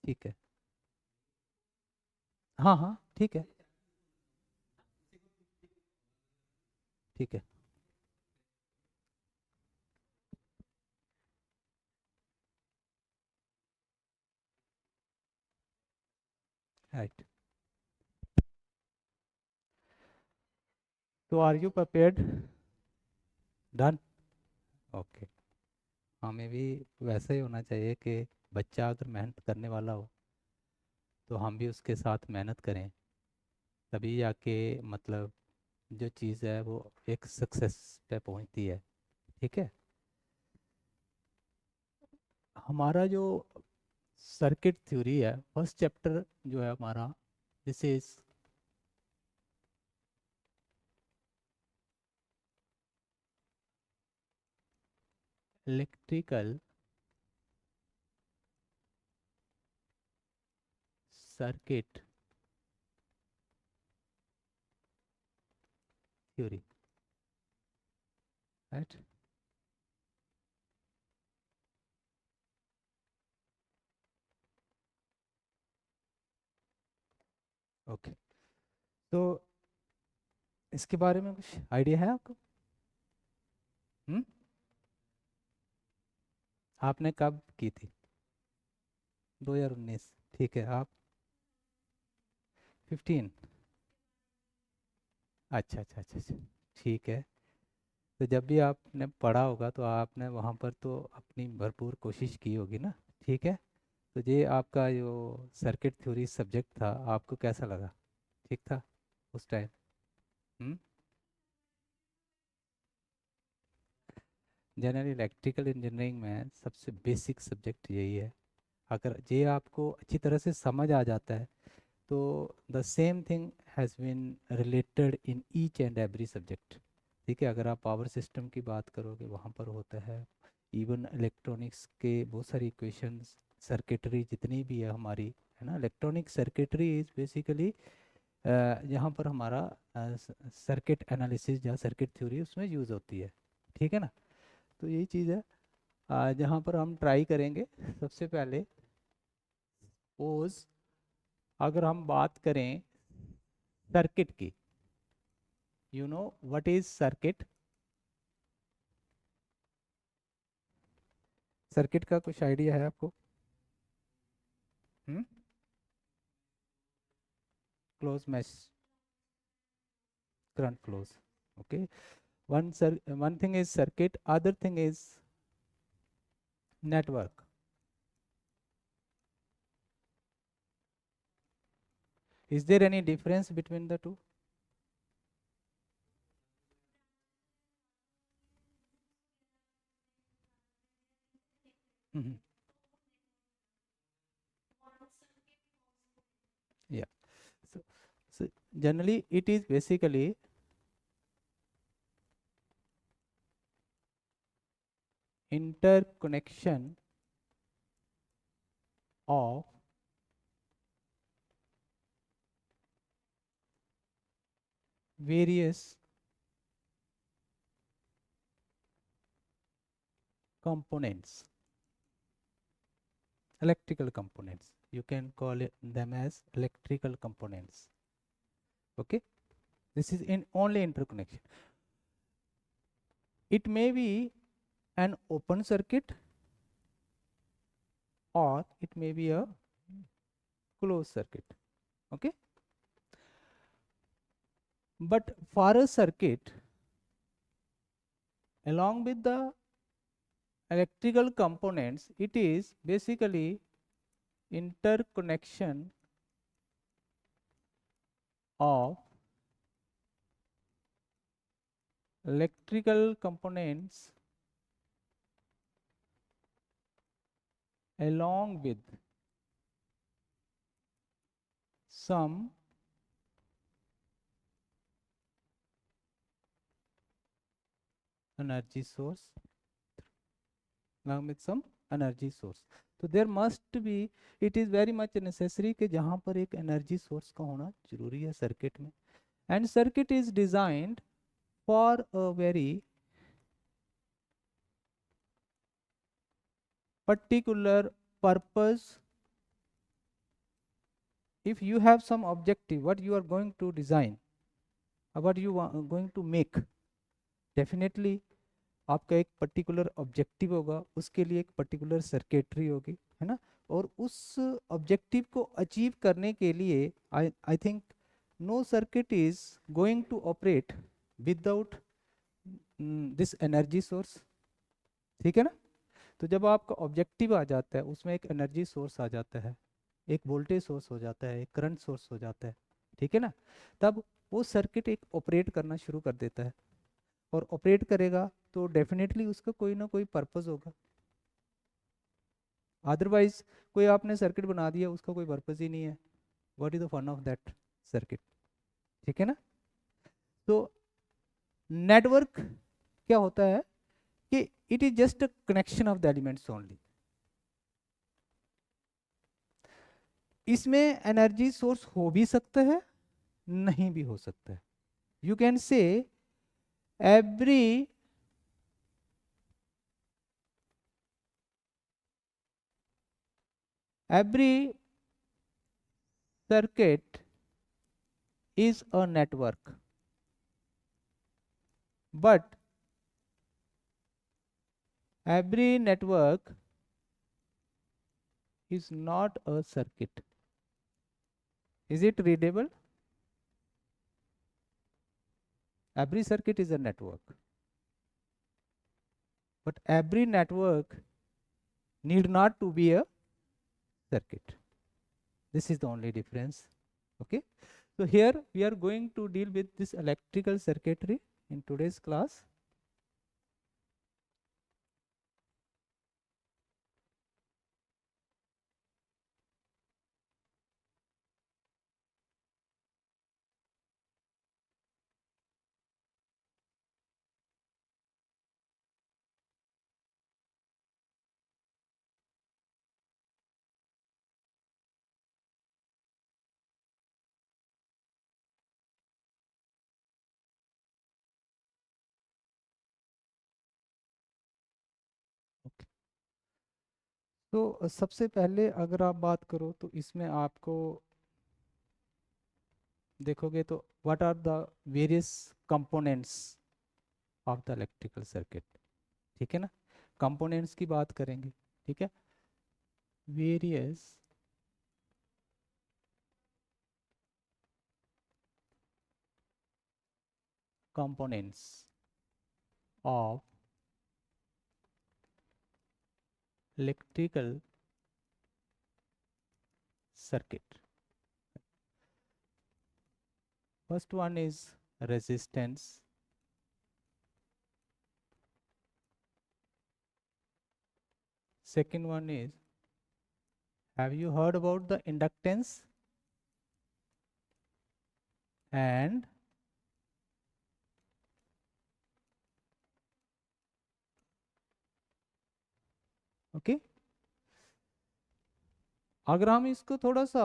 ठीक है। हाँ हाँ ठीक है। ठीक है। राइट। तो are you prepared? Done. Okay. हमें भी वैसा ही होना चाहिए कि बच्चा अगर मेहनत करने वाला हो तो हम भी उसके साथ मेहनत करें, तभी जाके मतलब जो चीज़ है वो एक सक्सेस पे पहुंचती है। ठीक है। हमारा जो सर्किट थ्योरी है, फर्स्ट चैप्टर जो है हमारा, this is electrical circuit theory. Right. Okay. तो इसके बारे में कुछ आइडिया है आपको? हम्म। आपने कब की थी? 2019। ठीक है। आप 15? अच्छा अच्छा अच्छा अच्छा। ठीक है। तो जब भी आपने पढ़ा होगा तो आपने वहाँ पर तो अपनी भरपूर कोशिश की होगी ना। ठीक है। तो ये आपका जो सर्किट थ्योरी सब्जेक्ट था, आपको कैसा लगा? ठीक था उस टाइम? हम्म। जनरल इलेक्ट्रिकल इंजीनियरिंग में सबसे बेसिक सब्जेक्ट यही है। अगर ये आपको अच्छी तरह से समझ आ जाता है तो the same thing has been related in each and every subject. ठीक है। अगर आप पावर सिस्टम की बात करोगे वहाँ पर होता है, इवन इलेक्ट्रॉनिक्स के बहुत सारी इक्वेशंस, सर्किटरी जितनी भी है हमारी, है ना, इलेक्ट्रॉनिक सर्किटरी इज बेसिकली यहाँ पर हमारा सर्किट एनालिसिस या सर्किट थ्योरी उसमें यूज़ होती है। ठीक है ना। तो यही चीज़ है जहाँ पर हम ट्राई करेंगे। सबसे पहले सपोज अगर हम बात करें सर्किट की, you know what is circuit? Circuit का कुछ आइडिया है आपको? Hmm. Close mesh, current flows. Okay. One thing is circuit, other thing is network. Is there any difference between the two? Yeah. So, so generally it is basically interconnection of various components, electrical components. You can call them as electrical components. Okay. This is in only interconnection. It may be an open circuit or it may be a closed circuit. Okay. But for a circuit, along with the electrical components, it is basically interconnection of electrical components along with some energy source, along with some energy source. तो there must be, it is very much necessary कि जहाँ पर एक energy source का होना जरूरी है circuit में। And circuit is designed for a very particular purpose if you have some objective what you are going to design or what you are going to make, definitely आपका एक particular objective होगा, उसके लिए एक particular circuitry होगी, है ना। और उस ऑब्जेक्टिव को अचीव करने के लिए I think no circuit is going to operate without this energy source, ठीक है ना। तो जब आपका ऑब्जेक्टिव आ जाता है उसमें एक एनर्जी सोर्स आ जाता है, एक वोल्टेज सोर्स हो जाता है, एक करंट सोर्स हो जाता है, ठीक है ना। तब वो सर्किट एक ऑपरेट करना शुरू कर देता है, और ऑपरेट करेगा तो डेफिनेटली उसका कोई ना कोई पर्पस होगा। अदरवाइज कोई आपने सर्किट बना दिया उसका कोई पर्पस ही नहीं है, what is the fun of that circuit, ठीक है ना। तो नेटवर्क क्या होता है कि it is just a connection of the elements only. इसमें एनर्जी सोर्स हो भी सकता है, नहीं भी हो सकता है। You can say every every circuit is a network, but every network is not a circuit. Is it readable? Every circuit is a network, but every network need not to be a circuit. This is the only difference. Okay, so here we are going to deal with this electrical circuitry in today's class. Okay. तो सबसे पहले अगर आप बात करो तो इसमें आपको देखोगे तो what are the various components of the electrical circuit, ठीक है ना। कंपोनेंट्स की बात करेंगे, ठीक है। Various components of electrical circuit. First one is resistance, second one is, have you heard about the inductance, and okay, अगर हम इसको थोड़ा सा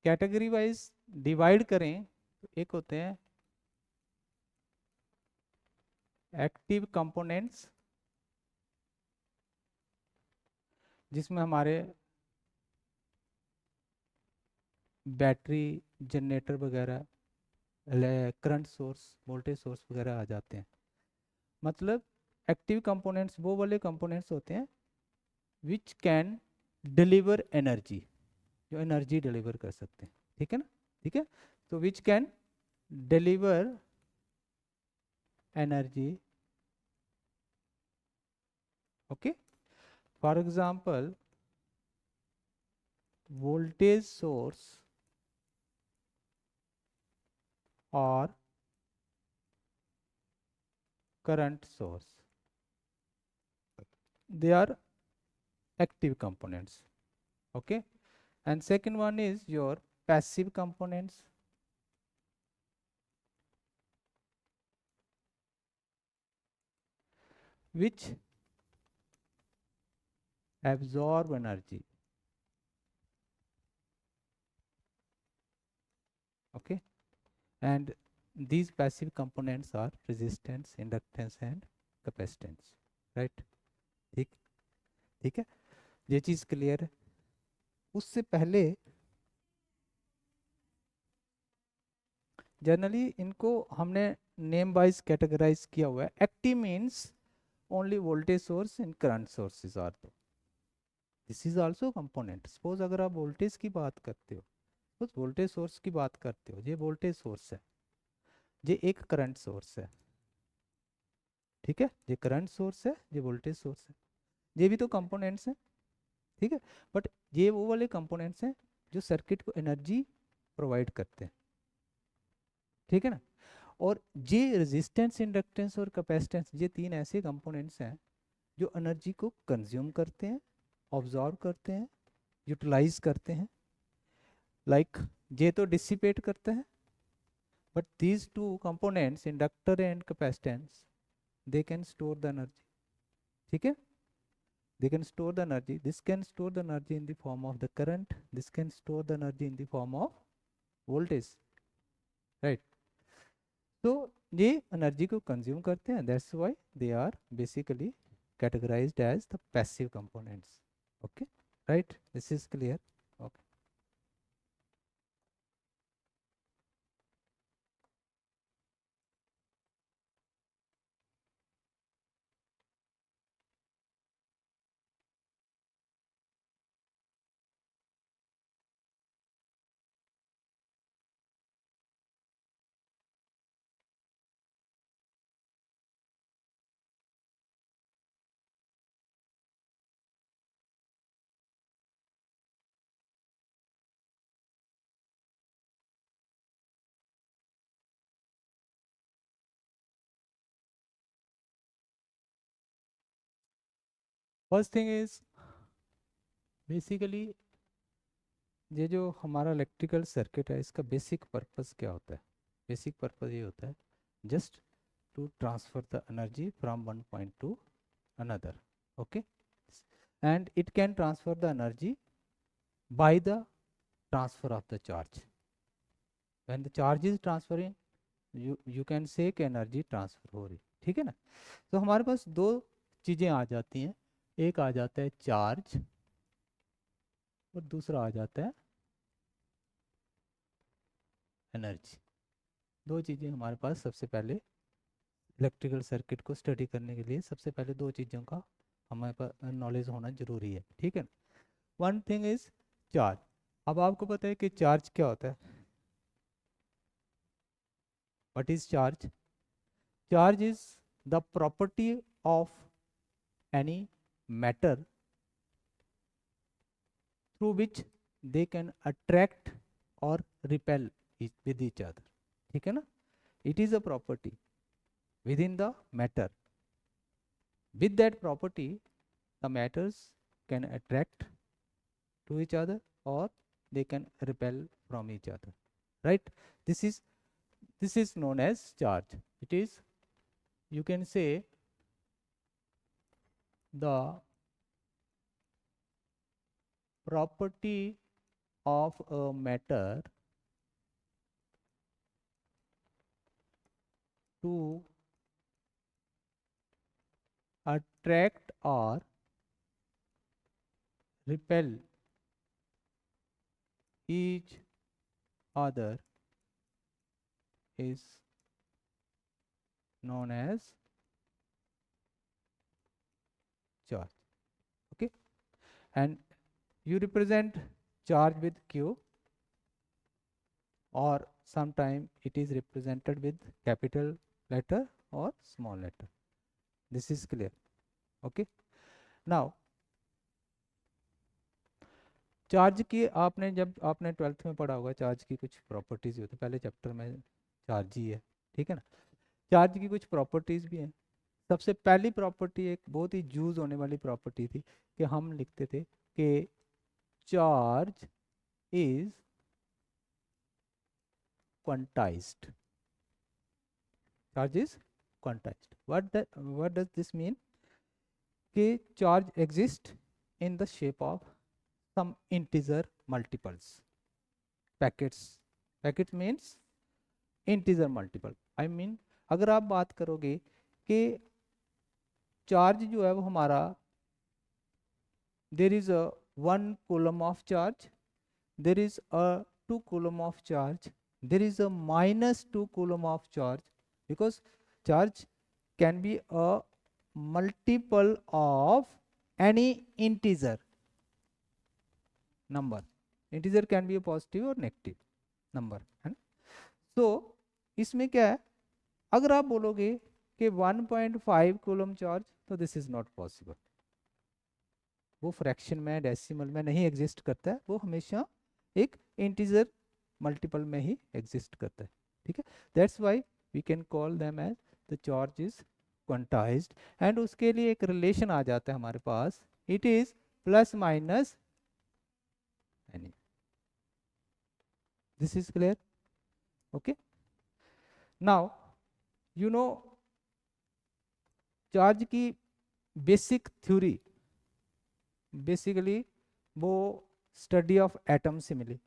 कैटेगरी वाइज डिवाइड करें तो एक होते हैं एक्टिव कंपोनेंट्स, जिसमें हमारे बैटरी, जनरेटर वगैरह, करंट सोर्स, वोल्टेज सोर्स वगैरह आ जाते हैं। मतलब एक्टिव कंपोनेंट्स वो वाले कंपोनेंट्स होते हैं विच कैन डिलीवर एनर्जी, जो एनर्जी डिलीवर कर सकते हैं, ठीक है ना। ठीक है, तो which can deliver energy, okay. For example voltage source और current source, they are active components, okay. And second one is your passive components, which absorb energy, okay. And these passive components are resistance, inductance and capacitance, right। ठीक, ठीक है, ये चीज clear है। उससे पहले generally इनको हमने नेम वाइज कैटेगराइज किया हुआ है. Active means only voltage source and current sources are दो. This is also component. Suppose अगर आप वोल्टेज की बात करते हो, सपोज वोल्टेज सोर्स की बात करते हो, ये वोल्टेज सोर्स है, ये एक करंट सोर्स है. ठीक है, ये करंट सोर्स है, ये वोल्टेज सोर्स है, ये भी तो कंपोनेंट्स हैं. ठीक है, बट ये वो वाले कंपोनेंट्स हैं जो सर्किट को एनर्जी प्रोवाइड करते हैं. ठीक है ना. और ये रेजिस्टेंस, इंडक्टेंस और कैपेसिटेंस, ये तीन ऐसे कंपोनेंट्स हैं जो एनर्जी को कंज्यूम करते हैं, ऑब्जॉर्व करते हैं, यूटिलाइज करते हैं. लाइक ये तो डिसिपेट करते हैं, but these two components inductor and capacitance, they can store the energy. ठीक है, they can store the energy. This can store the energy in the form of the current, this can store the energy in the form of voltage, right? So ये energy को consume करते हैं, that's why they are basically categorized as the passive components. Okay, right, this is clear. Okay. First thing is basically ये जो हमारा electrical circuit है, इसका basic purpose क्या होता है? बेसिक पर्पस ये होता है just to transfer the energy from one point to another. Okay, and it can transfer the energy by the transfer of the charge. When the charge is transferring, you can say कि energy transfer हो रही. ठीक है ना. तो हमारे पास दो चीज़ें आ जाती हैं, एक आ जाता है चार्ज और दूसरा आ जाता है एनर्जी. दो चीज़ें हमारे पास सबसे पहले इलेक्ट्रिकल सर्किट को स्टडी करने के लिए सबसे पहले दो चीज़ों का हमारे पास नॉलेज होना जरूरी है. ठीक है. One thing is charge. अब आपको पता है कि चार्ज क्या होता है. What is charge? Charge is the property of any matter through which they can attract or repel with each other. ठीक है ना. It is a property within the matter. With that property, the matters can attract to each other or they can repel from each other. Right? This is known as charge. It is, you can say, the property of a matter to attract or repel each other is known as charge. Okay, and you represent charge with q, or sometime it is represented with capital letter or small letter. This is clear. Okay, now charge की आपने, जब आपने 12th में पढ़ा होगा, charge की कुछ properties होती है. पहले चैप्टर में चार्ज ही है. ठीक है ना. चार्ज की कुछ प्रॉपर्टीज भी हैं. सबसे पहली प्रॉपर्टी, एक बहुत ही यूज होने वाली प्रॉपर्टी थी कि हम लिखते थे कि charge is quantised. Charge is quantised. What does this mean? कि charge exist in the shape of some integer multiples. Packets means integer multiple. I mean, अगर आप बात करोगे कि चार्ज जो है वो हमारा, there is a 1 coulomb of charge, there is a 2 coulomb of charge, there is a minus 2 coulomb of charge, because charge can be a multiple of any integer number. Integer can be a positive or negative number, है ना. So इसमें क्या है, अगर आप बोलोगे कि 1.5 coulomb charge, तो दिस इज नॉट पॉसिबल. वो फ्रैक्शन में, डेसिमल में नहीं एग्जिस्ट करता है, वो हमेशा एक इंटीजर मल्टीपल में ही एग्जिस्ट करता है. ठीक है, that's why we can call them as the charge is quantised. And उसके लिए एक रिलेशन आ जाता है हमारे पास, it is plus minus any. This is clear. Okay, now you know charge की बेसिक थ्योरी बेसिकली वो स्टडी ऑफ एटम से मिली.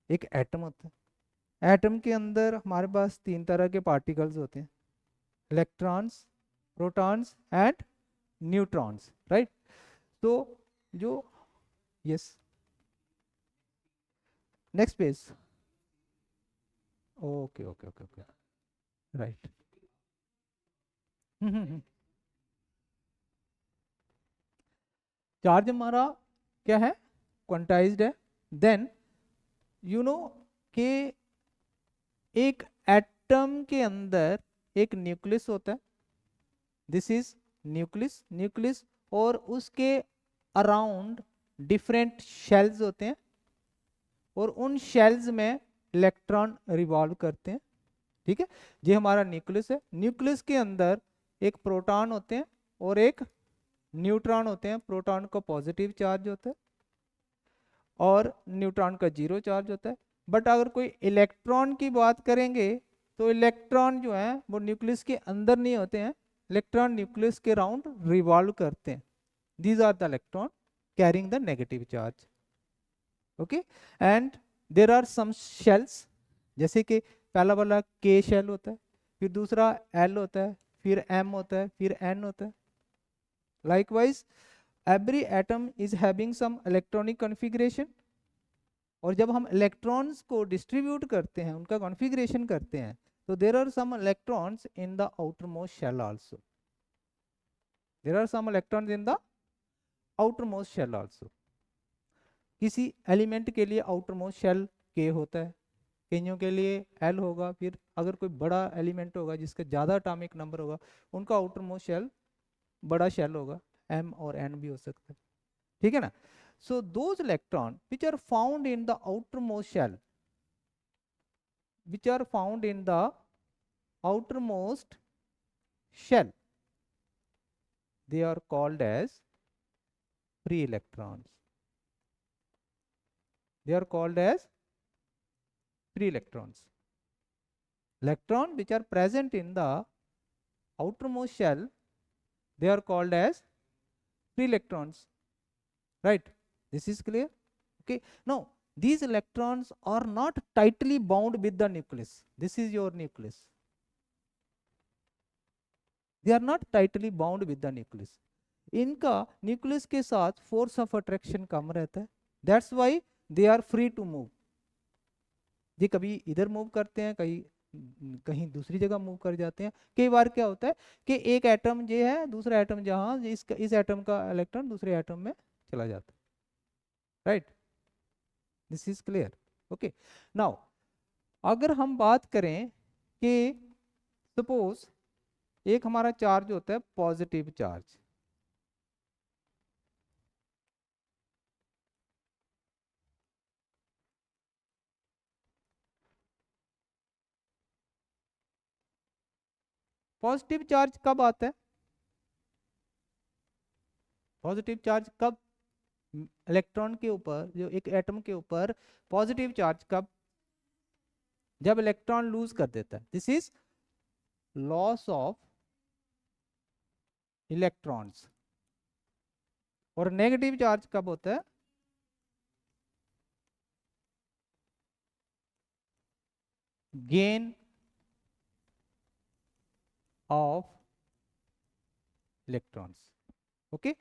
एक एटम होता है, एटम के अंदर हमारे पास 3 तरह के पार्टिकल्स होते हैं, electrons, protons and neutrons, right. तो जो, yes, next page. Okay okay okay okay, right. Charge हमारा क्या है, क्वांटाइज्ड है. देन यू नो कि एक एटम के अंदर एक न्यूक्लियस होता है, दिस इज न्यूक्लियस. न्यूक्लियस और उसके अराउंड डिफरेंट शेल्स होते हैं, और उन शेल्स में इलेक्ट्रॉन रिवॉल्व करते हैं. ठीक है, ये हमारा न्यूक्लियस है. न्यूक्लियस के अंदर एक प्रोटॉन होते हैं और एक न्यूट्रॉन होते हैं. प्रोटॉन का पॉजिटिव चार्ज होता है और न्यूट्रॉन का 0 चार्ज होता है. बट अगर कोई इलेक्ट्रॉन की बात करेंगे तो इलेक्ट्रॉन जो है वो न्यूक्लियस के अंदर नहीं होते हैं, इलेक्ट्रॉन न्यूक्लियस के राउंड रिवॉल्व करते हैं. These are the electron carrying the negative charge. Okay, and there are some shells, जैसे कि पहला वाला के शेल होता है, फिर दूसरा एल होता है, फिर एम होता है, फिर एन होता है. Likewise every atom is having some electronic configuration. और जब हम इलेक्ट्रॉन्स को डिस्ट्रीब्यूट करते हैं, उनका कॉन्फ़िगरेशन करते हैं, तो there are some electrons in the outer most shell also. There are some electrons in the outer most shell also. किसी एलिमेंट के लिए आउटर मोस्ट शेल के होता है, कईयों के लिए एल होगा. फिर अगर कोई बड़ा एलिमेंट होगा जिसका ज़्यादा एटॉमिक नंबर होगा, उनका आउटर मोस्ट शेल बड़ा शेल होगा, एम और एन भी हो सकता है. ठीक है ना. So those electron which are found in the outer most shell, which are found in the outermost shell, they are called as free electrons. They are called as free electrons. Electron which are present in the outermost shell, they are called as free electrons, right. This is clear. Okay, now these electrons are not tightly bound with the nucleus. This is your nucleus. They are not tightly bound with the nucleus. इनका nucleus के साथ force of attraction कम रहता है. That's why they are free to move. ये कभी इधर move करते हैं, कहीं कहीं दूसरी जगह मूव कर जाते हैं. कई बार क्या होता है कि एक एटम जो है, दूसरा एटम जहां, इस एटम का इलेक्ट्रॉन दूसरे एटम में चला जाता है, right. This is clear. Okay, now अगर हम बात करें कि सपोज एक हमारा चार्ज होता है पॉजिटिव चार्ज. पॉजिटिव चार्ज कब आता है, पॉजिटिव चार्ज कब इलेक्ट्रॉन के ऊपर, जो एक एटम के ऊपर पॉजिटिव चार्ज कब, जब इलेक्ट्रॉन लूज कर देता है. This is loss of electrons. और नेगेटिव चार्ज कब होता है, gain of electrons. Okay,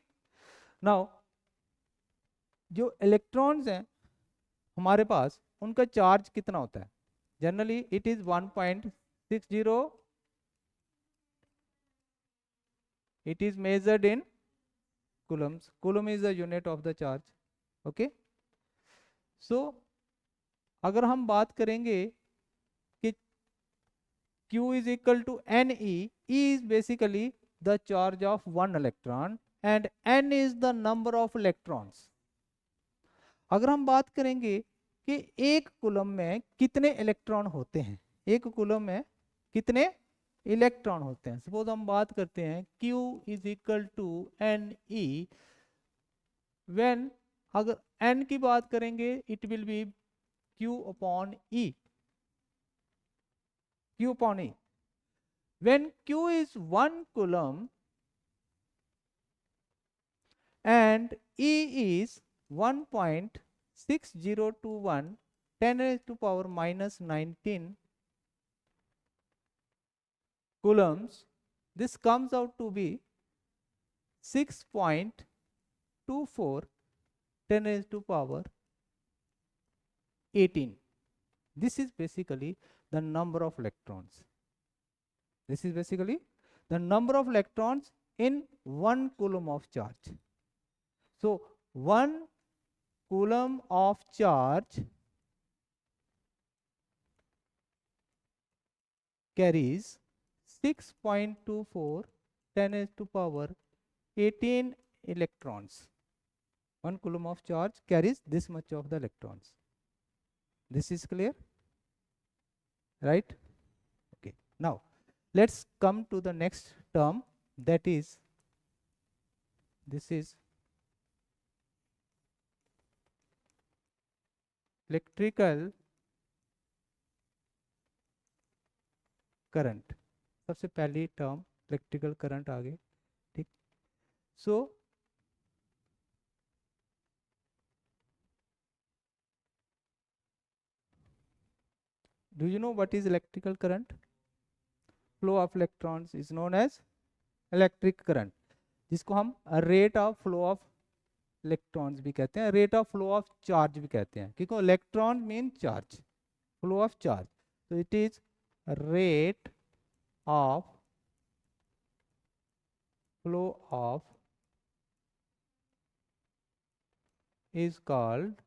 now जो इलेक्ट्रॉन्स हैं हमारे पास, उनका चार्ज कितना होता है? Generally it is 1.60, it is measured in coulombs. Coulomb is the unit of the charge. Okay, so अगर हम बात करेंगे कि Q is equal to Ne, E is basically the charge of one electron and N is the number of electrons. अगर हम बात करेंगे कि एक कूलम में कितने इलेक्ट्रॉन होते हैं, एक कूलम में कितने इलेक्ट्रॉन होते हैं, सपोज हम बात करते हैं Q is equal to N E, when अगर n की बात करेंगे it will be Q upon E, Q upon E, when Q is 1 coulomb and E is 1.6021 10 raised to power minus 19 coulombs, this comes out to be 6.24 10 raised to power 18. This is basically the number of electrons. This is basically the number of electrons in 1 coulomb of charge. So 1 coulomb of charge carries 6.24 10 raised to power 18 electrons. 1 coulomb of charge carries this much of the electrons. This is clear, right? Okay, now let's come to the next term, that is, this is electrical current. सबसे पहली term electrical current आ गई, ठीक. सो do you know what is electrical current? Flow of electrons is known as electric current, जिसको हम rate of flow of electrons भी कहते हैं, rate of flow of charge भी कहते हैं, क्योंकि electron mean charge, flow of charge. तो it is rate of flow of is called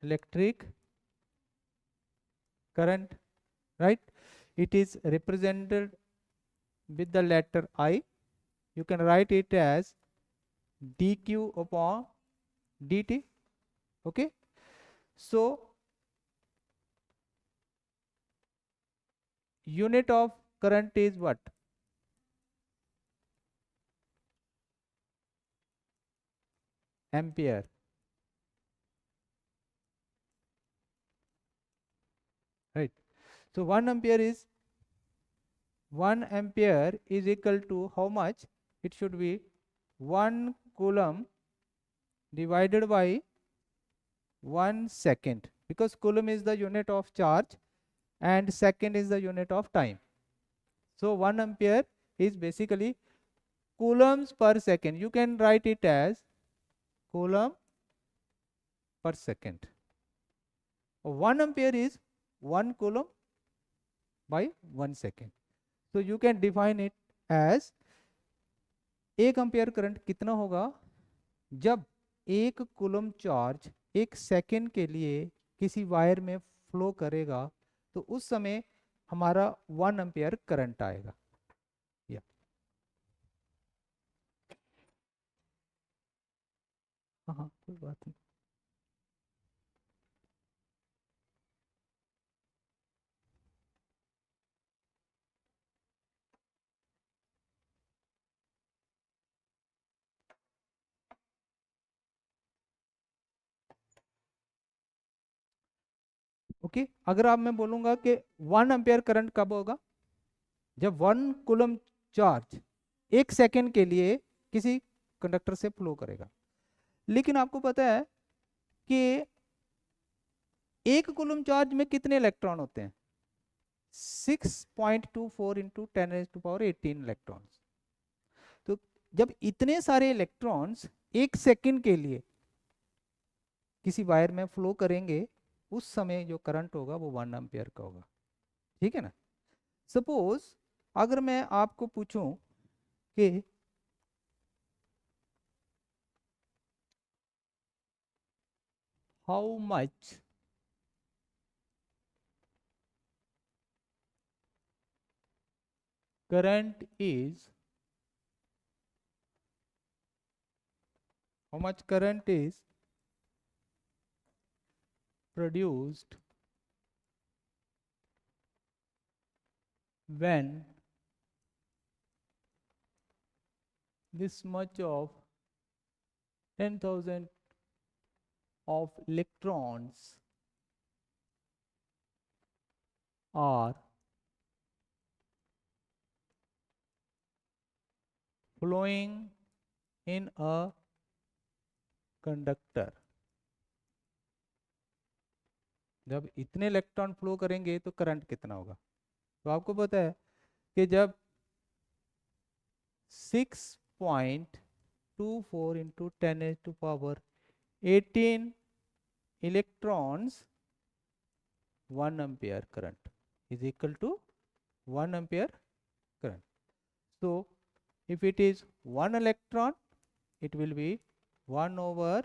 electric current, right? It is represented with the letter I. You can write it as dq upon dt. Okay, so unit of current is what? Ampere. Right, so 1 ampere is 1 ampere is equal to how much? It should be 1 coulomb divided by 1 second, because coulomb is the unit of charge and second is the unit of time. So 1 ampere is basically coulombs per second. You can write it as coulomb per second. 1 ampere is 1 coulomb by 1 second. So you can define it as 1 ampere current कितना होगा जब 1 coulomb charge 1 second के लिए किसी wire में flow करेगा, तो उस समय हमारा 1 एम्पियर करंट आएगा. या हाँ, कोई बात नहीं. ओके, अगर आप मैं बोलूंगा कि 1 एम्पियर करंट कब होगा? जब 1 कूलम चार्ज 1 सेकेंड के लिए किसी कंडक्टर से फ्लो करेगा. लेकिन आपको पता है कि 1 कूलम चार्ज में कितने इलेक्ट्रॉन होते हैं? 6.24 into 10 raised to power 18 electrons. तो जब इतने सारे इलेक्ट्रॉन्स एक सेकंड के लिए किसी वायर में फ्लो करेंगे, उस समय जो करंट होगा वो 1 एम्पियर का होगा। ठीक है ना। सपोज अगर मैं आपको पूछूं कि how much current is how much current is produced when this much of 10,000 of electrons are flowing in a conductor। जब इतने इलेक्ट्रॉन फ्लो करेंगे तो करंट कितना होगा। तो आपको पता है कि जब 6.24 into 10⁻18 electrons 1 ampere current is equal to 1 ampere current. So if it is 1 electron, it will be 1 over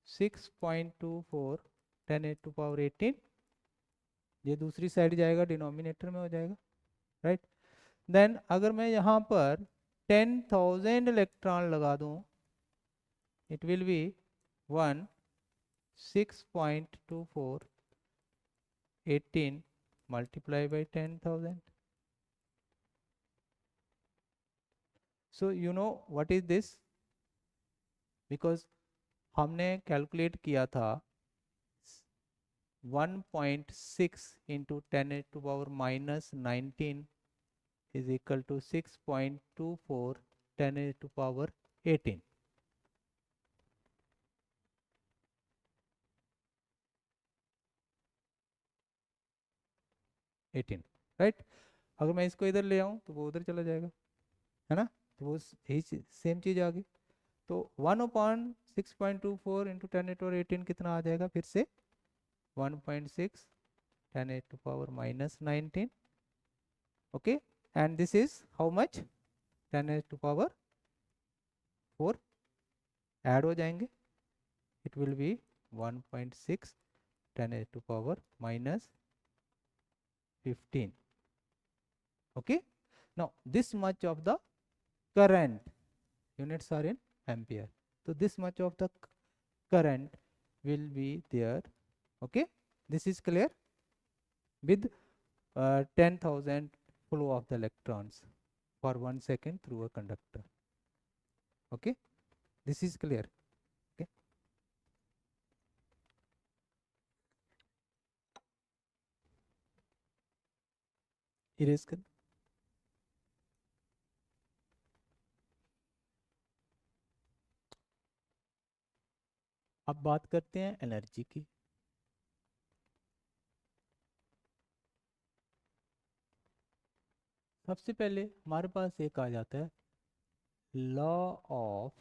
6.24 10⁻18। ये दूसरी साइड जाएगा, डिनोमिनेटर में हो जाएगा, राइट। देन अगर मैं यहाँ पर 10,000 इलेक्ट्रॉन लगा दूँ, it will B 1 6.24 18 multiply by 10,000. So you know what is this? Because हमने कैलकुलेट किया था 1.6 into 10⁻⁻19 is equal to 6.24 10⁻18। Right. अगर मैं इसको इधर ले आऊँ तो वो उधर चला जाएगा, है ना। तो वो यही सेम चीज़ आ गई। तो 1/6.24 इंटू 10⁻18 कितना आ जाएगा फिर से 1.6 10⁻⁻19। Okay, and this is how much 10⁻4 add हो जाएंगे, it will B 1.6 10⁻⁻15। okay, now this much of the current, units are in ampere, so this much of the current will be there. Okay, this is clear with 10,000 flow of the electrons for 1 second through a conductor. Okay, this is clear. Okay, erase कर। अब बात करते हैं energy की। सबसे पहले हमारे पास एक आ जाता है law of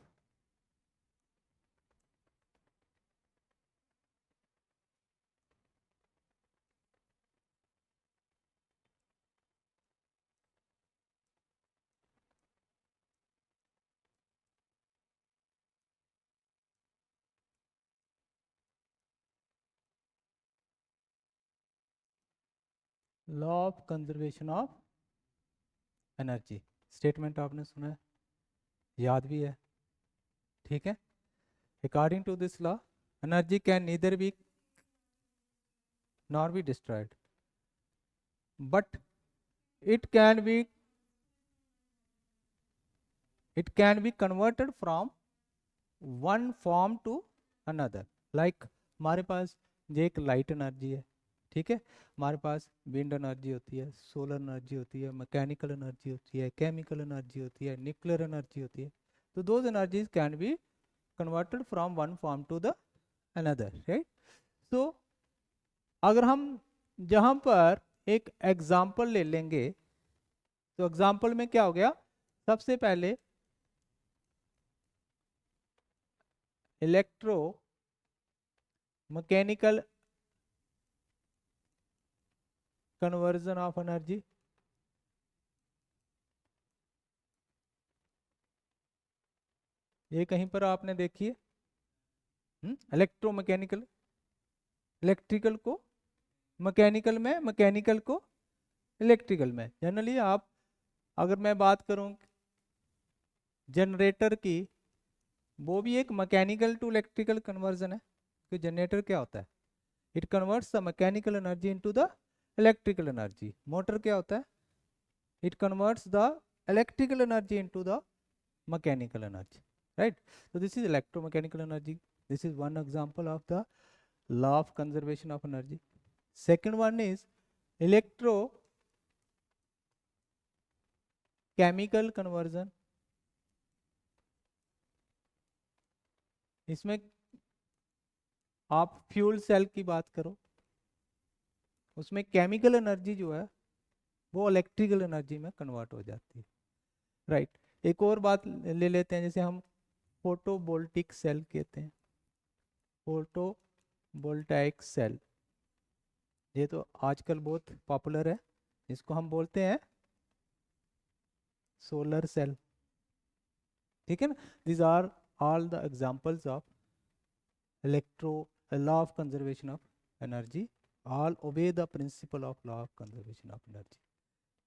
law of conservation of energy. Statement आपने सुना है, याद भी है, ठीक है। According to this law energy can neither be nor be destroyed, but it can be converted from one form to another. like हमारे पास ये एक लाइट एनर्जी है, ठीक है। हमारे पास विंड एनर्जी होती है, सोलर एनर्जी होती है, मैकेनिकल एनर्जी होती है, केमिकल एनर्जी होती है, न्यूक्लियर एनर्जी होती है। तो those energies can be converted from one form to the another, right. So अगर हम जहाँ पर एक एग्जाम्पल ले लेंगे, तो एग्जाम्पल में क्या हो गया, सबसे पहले electro mechanical conversion of energy, ये कहीं पर आपने देखी है? इलेक्ट्रोमैकेनिकल, इलेक्ट्रिकल को मैकेनिकल में, मैकेनिकल को इलेक्ट्रिकल में। जनरली आप, अगर मैं बात करूं जनरेटर की, वो भी एक मैकेनिकल टू इलेक्ट्रिकल कन्वर्जन है। कि जनरेटर क्या होता है? It converts the mechanical energy into the electrical energy. Motor क्या होता है? It converts the electrical energy into the mechanical energy, right? So this is electromechanical energy. This is one example of the law of conservation of energy. Second one is electrochemical conversion. इसमें आप fuel cell की बात करो, उसमें chemical energy जो है वो electrical energy में कन्वर्ट हो जाती है, राइट? एक और बात ले लेते हैं, जैसे हम फोटोवोल्टिक सेल कहते हैं, फोटोवोल्टाइक सेल, ये तो आजकल बहुत पॉपुलर है। इसको हम बोलते हैं सोलर सेल, ठीक है ना? These are all the examples of electro law of conservation of energy, all obey the principle of law of conservation of energy.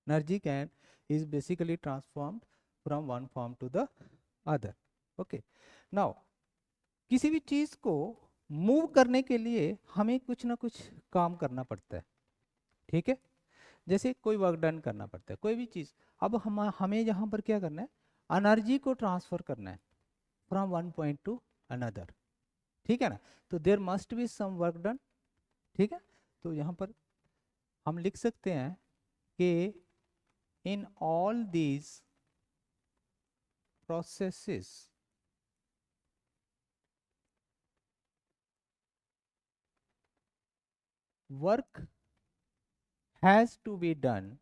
Energy can is basically transformed from one form to the other. Okay, now किसी भी चीज को move करने के लिए हमें कुछ ना कुछ काम करना पड़ता है, ठीक है? जैसे कोई वर्क डन करना पड़ता है, कोई भी चीज। अब हमें यहाँ पर क्या करना है? एनर्जी को ट्रांसफर करना है from one point to another, ठीक है ना? तो there must be some work done, ठीक है? तो यहाँ पर हम लिख सकते हैं कि in all these processes work has to be done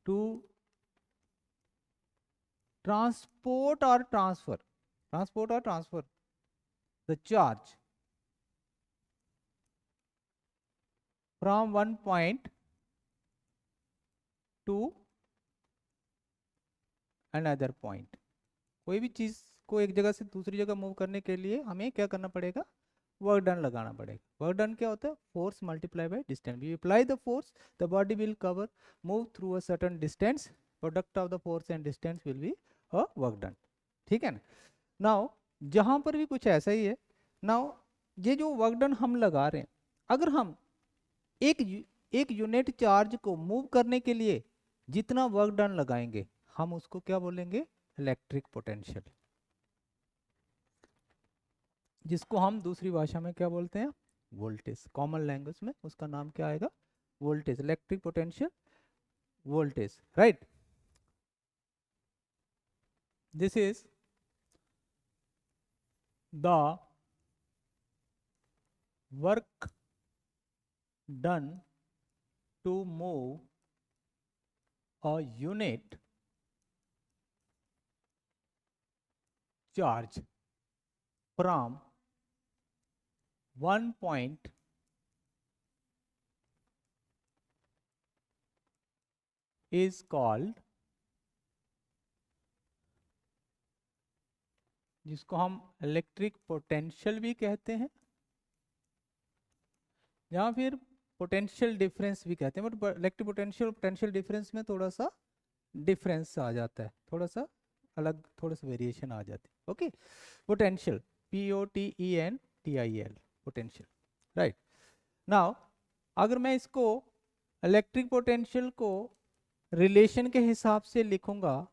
to transport or transfer the charge from one point to another point. कोई भी चीज को एक जगह से दूसरी जगह मूव करने के लिए हमें क्या करना पड़ेगा? वर्क डन लगाना पड़ेगा। वर्क डन क्या होता है? Force multiply by distance. We apply the force, the body will cover move through a certain distance, product of the force and distance will be a work done, ठीक है ना? Now जहां पर भी कुछ ऐसा ही है। नाउ ये जो वर्क डन हम लगा रहे हैं, अगर हम एक यूनिट चार्ज को मूव करने के लिए जितना वर्क डन लगाएंगे, हम उसको क्या बोलेंगे? इलेक्ट्रिक पोटेंशियल, जिसको हम दूसरी भाषा में क्या बोलते हैं? वोल्टेज। कॉमन लैंग्वेज में उसका नाम क्या आएगा? Voltage. Electric potential, voltage, right? This is the work done to move a unit charge from one point is called, जिसको हम इलेक्ट्रिक पोटेंशियल भी कहते हैं, या फिर पोटेंशियल डिफरेंस भी कहते हैं। But electric potential potential difference में थोड़ा सा डिफरेंस आ जाता है, थोड़ा सा अलग, थोड़ा सा वेरिएशन आ जाती है। Okay, potential, POTENTIAL, potential, right? Now अगर मैं इसको इलेक्ट्रिक पोटेंशियल को रिलेशन के हिसाब से लिखूंगा,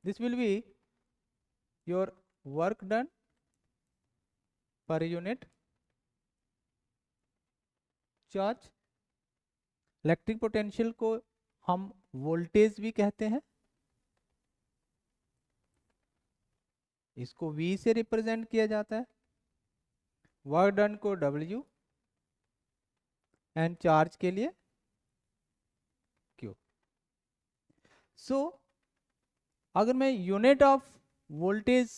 this will be your work done per unit charge. Electric potential को हम वोल्टेज भी कहते हैं, इसको V से रिप्रेजेंट किया जाता है। वर्क डन को W, एंड चार्ज के लिए Q. सो अगर मैं यूनिट ऑफ वोल्टेज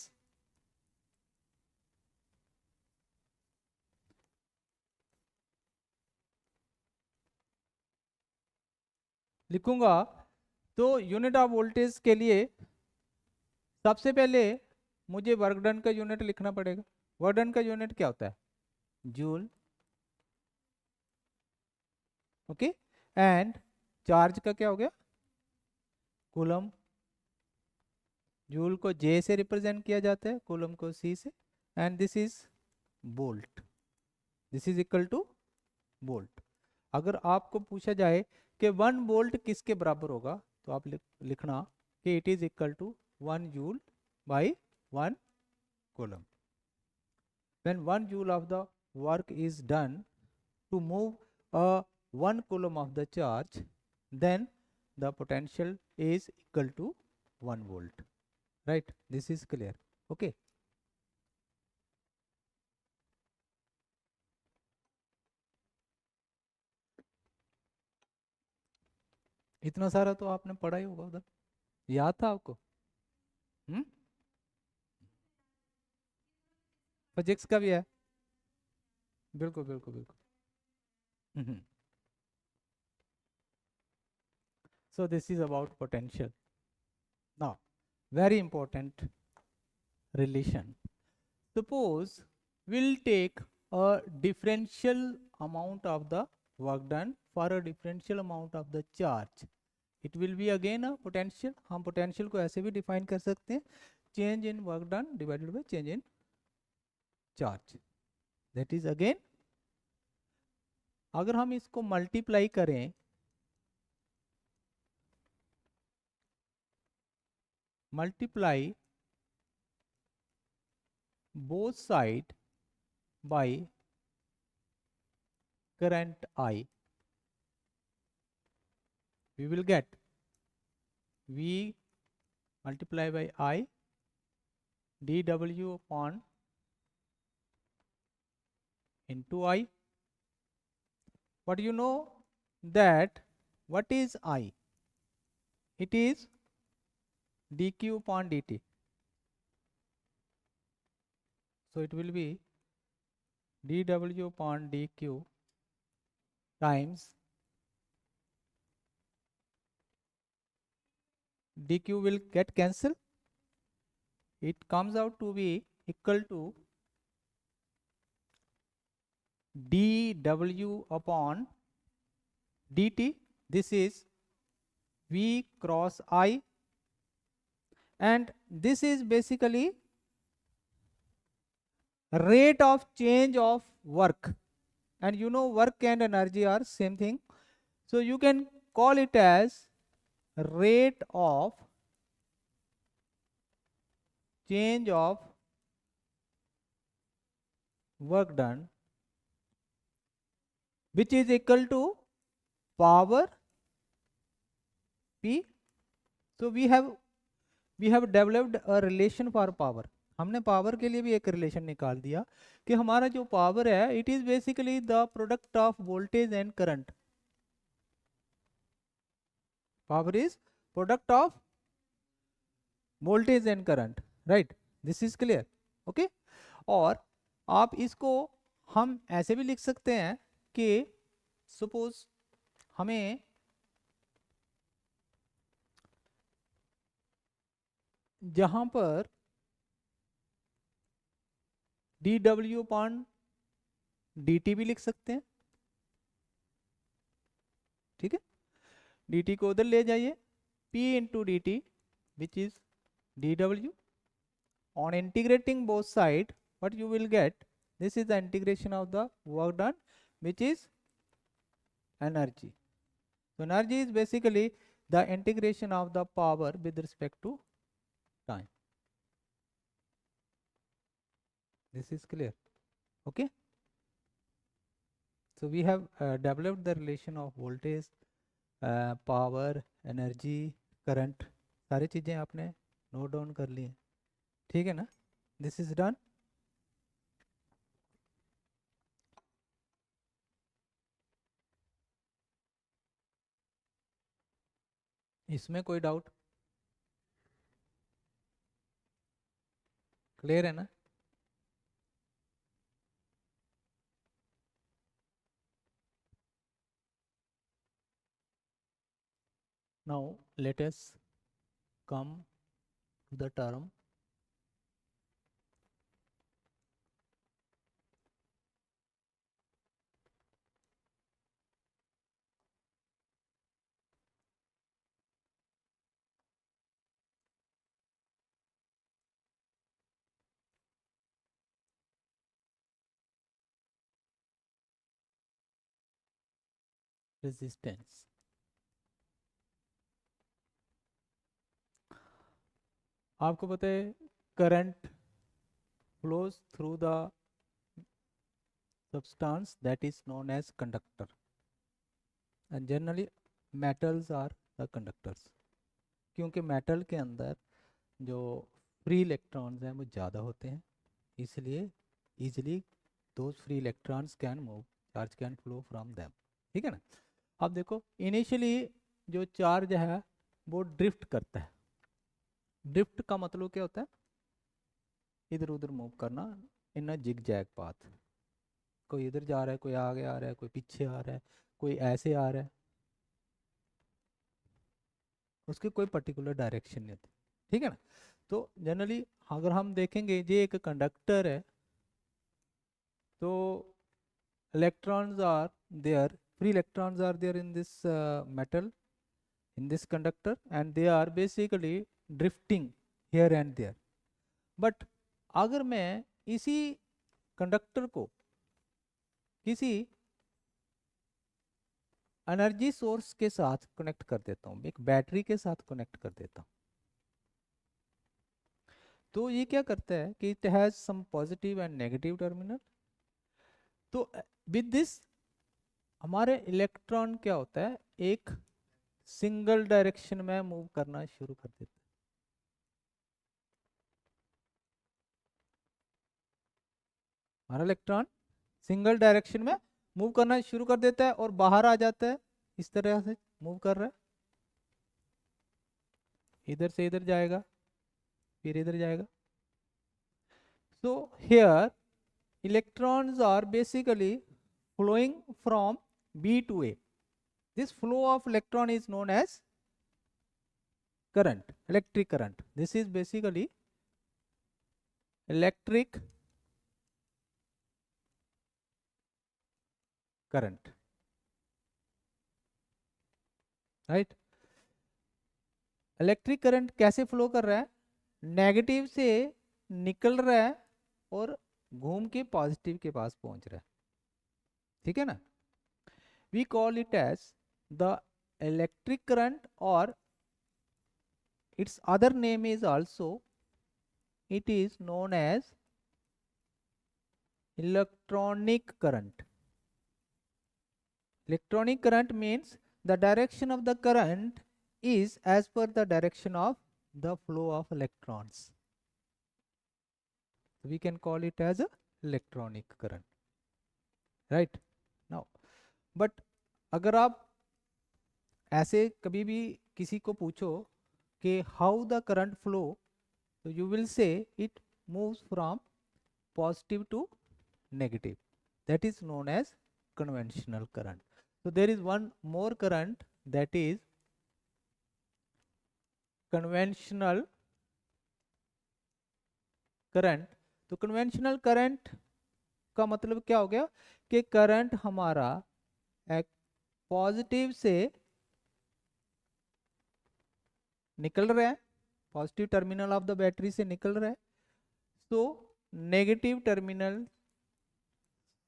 लिखूंगा तो यूनिट ऑफ वोल्टेज के लिए सबसे पहले मुझे वर्क डन का यूनिट लिखना पड़ेगा. वर्क डन का यूनिट क्या होता है? जूल. ओके. एंड चार्ज का क्या हो गया? कूलम. जूल को J से रिप्रेजेंट किया जाता है, कूलम को C से. And this is volt. This is equal two volt. अगर आपको पूछा जाए कि 1 वोल्ट किसके बराबर होगा तो आप लिखना कि it is equal to 1 joule by 1 coulomb. when 1 joule of the work is done to move a 1 coulomb of the charge, then the potential is equal to 1 volt. Right? This is clear. Okay. इतना सारा तो आपने पढ़ा ही होगा उधर. याद था आपको? फिजिक्स का भी है. बिल्कुल बिल्कुल बिल्कुल. So this is about potential. Now, very important relation. Suppose we'll take a differential amount of the work done for a differential amount of the charge. It will be again a potential. हम potential को ऐसे भी define कर सकते हैं, change in work done divided by change in charge. That is again, अगर हम इसको multiply करें, multiply both side by current I, we will get V multiply by I dW upon into I. But you know that what is I? It is dq upon dt. So it will be dW upon dq times dq will get cancelled. It comes out to be equal to dW upon dt. This is V cross I, and this is basically rate of change of work. And you know work and energy are same thing. So you can call it as rate of change of work done, which is equal to power P. So we have developed a relation for power. हमने power के लिए भी एक relation निकाल दिया कि हमारा जो पावर है it is basically the product of voltage and current. Power is product of voltage and current. Right? This is clear. Okay. और आप इसको हम ऐसे भी लिख सकते हैं कि सपोज हमें जहां पर dW upon dt भी लिख सकते हैं. ठीक है. dt को उधर ले जाइए, P into dt which is dW. On integrating both sides, what you will get, this is the integration of the work done, which is energy. So energy is basically the integration of the power with respect to time. This is clear. Okay. So we have developed the relation of voltage, power, energy, current. सारी चीजें आपने note down कर ली हैं. ठीक है ना? This is done. इसमें कोई डाउट? क्लियर है ना? Now let us come to the term resistance. आपको पता है current flows through the substance that is known as conductor, and generally metals are the conductors, क्योंकि मेटल के अंदर जो फ्री इलेक्ट्रॉन्स हैं वो ज़्यादा होते हैं, इसलिए easily those free electrons can move, charge can flow from them. ठीक है ना? अब देखो इनिशियली जो चार्ज है वो ड्रिफ्ट करता है। ड्रिफ्ट का मतलब क्या होता है? इधर उधर मूव करना इन अ जिग जैग पाथ। कोई इधर जा रहा है, कोई आगे आ रहा है, कोई पीछे आ रहा है, कोई ऐसे आ रहा है, उसकी कोई पर्टिकुलर डायरेक्शन नहीं होती। ठीक है ना? तो जनरली अगर हम देखेंगे ये एक कंडक्टर है, तो electrons are there, free electrons are there in this metal, in this conductor, and they are basically drifting here and there. But अगर मैं इसी कंडक्टर को किसी एनर्जी सोर्स के साथ कनेक्ट कर देता हूँ, एक बैटरी के साथ कनेक्ट कर देता हूँ, तो ये क्या करता है कि it has some positive and negative terminal. तो विद दिस हमारे इलेक्ट्रॉन क्या होता है, एक सिंगल डायरेक्शन में मूव करना शुरू कर देता है। हमारा इलेक्ट्रॉन सिंगल डायरेक्शन में मूव करना शुरू कर देता है और बाहर आ जाता है, इस तरह से मूव कर रहा है, इधर से इधर जाएगा, फिर इधर जाएगा। So here electrons are basically flowing from B to A. This flow of electron is known as current, electric current. This is basically electric current, right? Electric current कैसे फ्लो कर रहा है? नेगेटिव से निकल रहा है और घूम के पॉजिटिव के पास पहुंच रहा है। ठीक है ना? We call it as the electric current, और it's other name is also, it is known as electronic current. Electronic current means the direction of the current is as per the direction of the flow of electrons. So we can call it as a electronic current, right? Now but अगर आप ऐसे कभी भी किसी को पूछो कि how the current flow, तो you will say it moves from positive to negative. That is known as conventional current. So there is one more current, that is conventional current. तो conventional current का मतलब क्या हो गया कि current हमारा एक पॉजिटिव से निकल रहा है, positive terminal of the battery से निकल रहा है, तो नेगेटिव टर्मिनल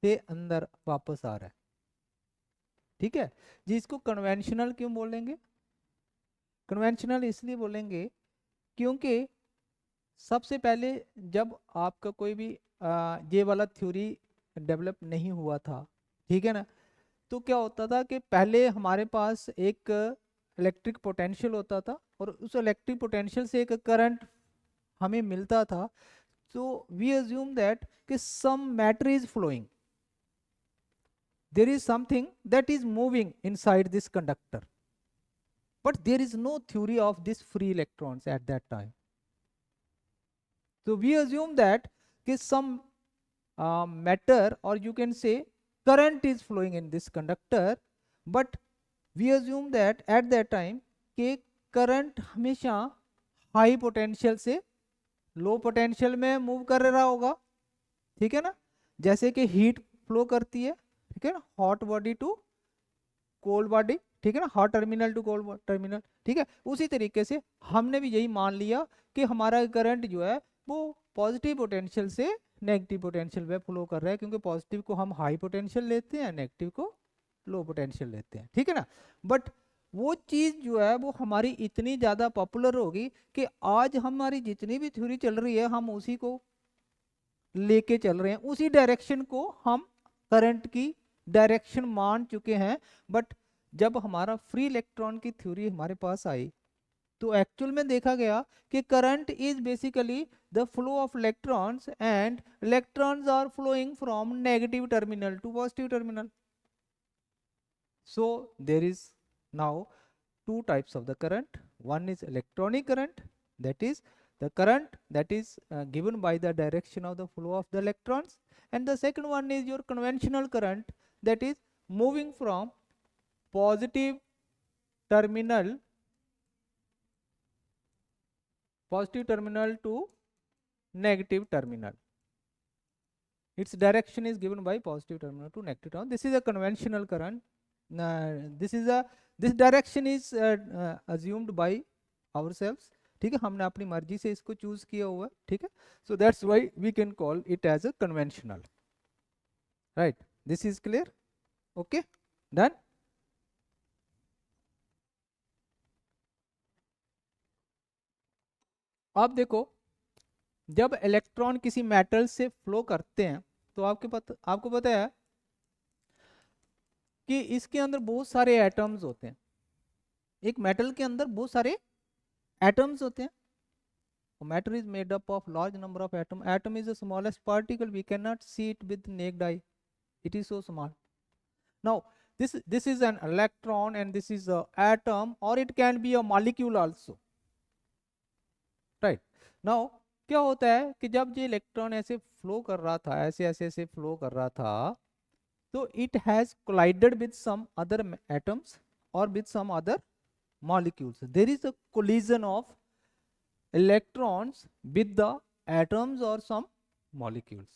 से अंदर वापस आ रहा है। ठीक है जी? इसको कन्वेंशनल क्यों बोलेंगे? कन्वेंशनल इसलिए बोलेंगे क्योंकि सबसे पहले जब आपका कोई भी ये वाला थ्योरी डेवलप नहीं हुआ था, ठीक है ना, तो क्या होता था कि पहले हमारे पास एक इलेक्ट्रिक पोटेंशियल होता था और उस इलेक्ट्रिक पोटेंशियल से एक करंट हमें मिलता था। तो वी अज्यूम दैट कि some matter is flowing, there is something that is moving inside this conductor. but there is no theory of this free electrons at that time. So we assume that some matter, or you can say current is flowing in this conductor, but we assume that at that time कि current हमेशा high potential से low potential में move कर रहा होगा, ठीक है ना, जैसे कि हीट फ्लो करती है, ठीक है ना, hot body to cold body, ठीक है ना, hot terminal to cold terminal, ठीक है। उसी तरीके से हमने भी यही मान लिया कि हमारा करंट जो है वो पॉजिटिव पोटेंशियल से नेगेटिव पोटेंशियल में फ्लो कर रहा है, क्योंकि पॉजिटिव को हम हाई पोटेंशियल लेते हैं, नेगेटिव को लो पोटेंशियल लेते हैं, ठीक है ना। बट वो चीज जो है वो हमारी इतनी ज्यादा पॉपुलर होगी कि आज हमारी जितनी भी थ्योरी चल रही है हम उसी को लेके चल रहे हैं, उसी डायरेक्शन को हम करंट की डायरेक्शन मान चुके हैं। बट जब हमारा फ्री इलेक्ट्रॉन की थ्योरी हमारे पास आई तो एक्चुअल में देखा गया कि current is basically the flow of electrons and electrons are flowing from negative terminal to positive terminal. So there is now two types of the current. One is electronic current, that is the current that is given by the direction of the flow of the electrons, and the second one is your conventional current, that is moving from positive terminal to negative terminal. Its direction is given by positive terminal to negative terminal. This is a conventional current. This direction is assumed by ourselves, ठीक है, हमने अपनी मर्जी से इसको choose किया हुआ है, ठीक है। So that's why we can call it as a conventional, right. This is clear, okay, done. अब देखो, जब इलेक्ट्रॉन किसी मेटल से फ्लो करते हैं तो आपको पता है कि इसके अंदर बहुत सारे एटम्स होते हैं। एक मेटल के अंदर बहुत सारे एटम्स होते हैं। Matter is made up of large number of atoms. Atom is the smallest particle. We cannot see it with naked eye. It is so small. Now, this is an electron and this is a atom, or it can be a molecule also. Right. Now, क्या होता है कि जब ये electron ऐसे flow कर रहा था, ऐसे फ्लो कर रहा था, तो it has collided with some other atoms or with some other molecules. There is a collision of electrons with the atoms or some molecules.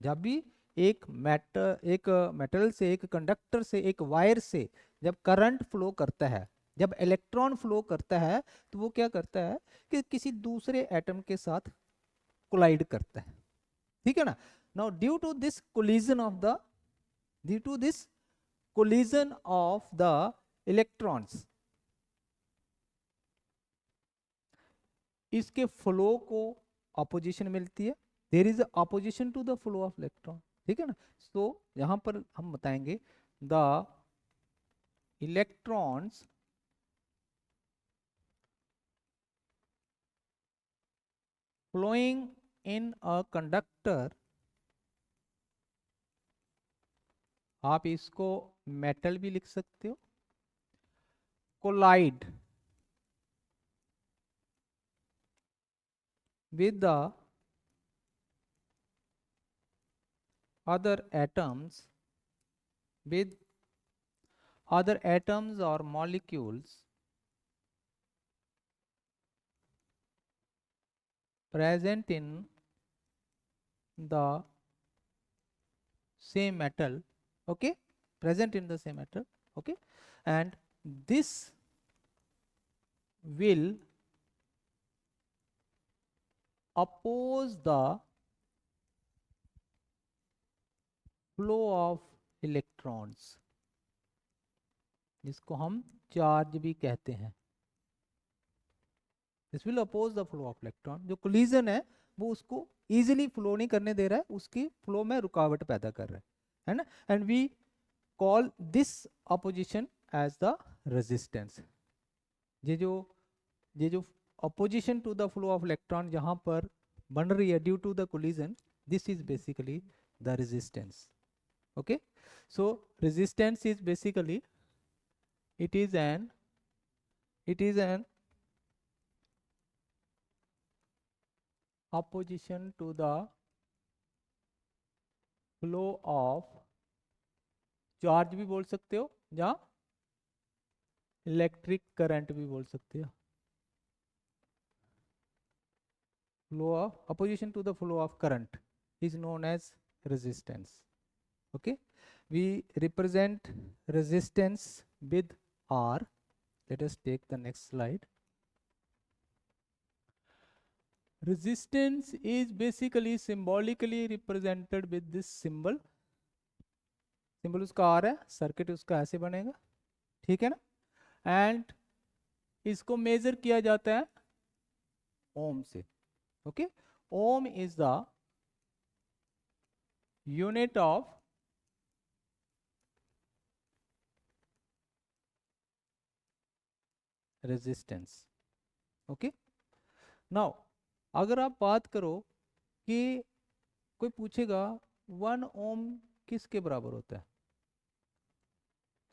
जब भी एक मेटल से, एक कंडक्टर से, एक वायर से जब करंट फ्लो करता है, जब इलेक्ट्रॉन फ्लो करता है, तो वो क्या करता है कि किसी दूसरे एटम के साथ कोलाइड करता है, ठीक है ना। Now due to this collision of the electrons, इसके फ्लो को अपोजिशन मिलती है। There is opposition to the flow of electron, ठीक है ना। सो यहां पर हम बताएंगे the electrons flowing in a conductor, आप इसको मेटल भी लिख सकते हो, collide with the other atoms or molecules present in the same metal, okay, present in the same metal, okay, and this will oppose the flow of electrons, जिसको हम charge भी कहते हैं। This will oppose the flow of electron. जो collision है वो उसको easily flow नहीं करने दे रहा है, उसकी फ्लो में रुकावट पैदा कर रहा है ना। And we call this opposition as the resistance. ये जो opposition to the flow of electron जहां पर बन रही है due to the collision, this is basically the resistance, okay. So resistance is basically, it is an it is an opposition to the flow of charge भी बोल सकते हो या इलेक्ट्रिक करंट भी बोल सकते हो. Flow of opposition to the flow of current is known as resistance. Okay, we represent resistance with R. Let us take the next slide. Resistance is basically symbolically represented with this symbol. Symbol उसका R है, circuit उसका ऐसे बनेगा, ठीक है ना. And इसको major किया जाता है ओम से. Okay, ohm is the unit of resistance. Okay, now अगर आप बात करो कि कोई पूछेगा 1 ओम किसके बराबर होता है,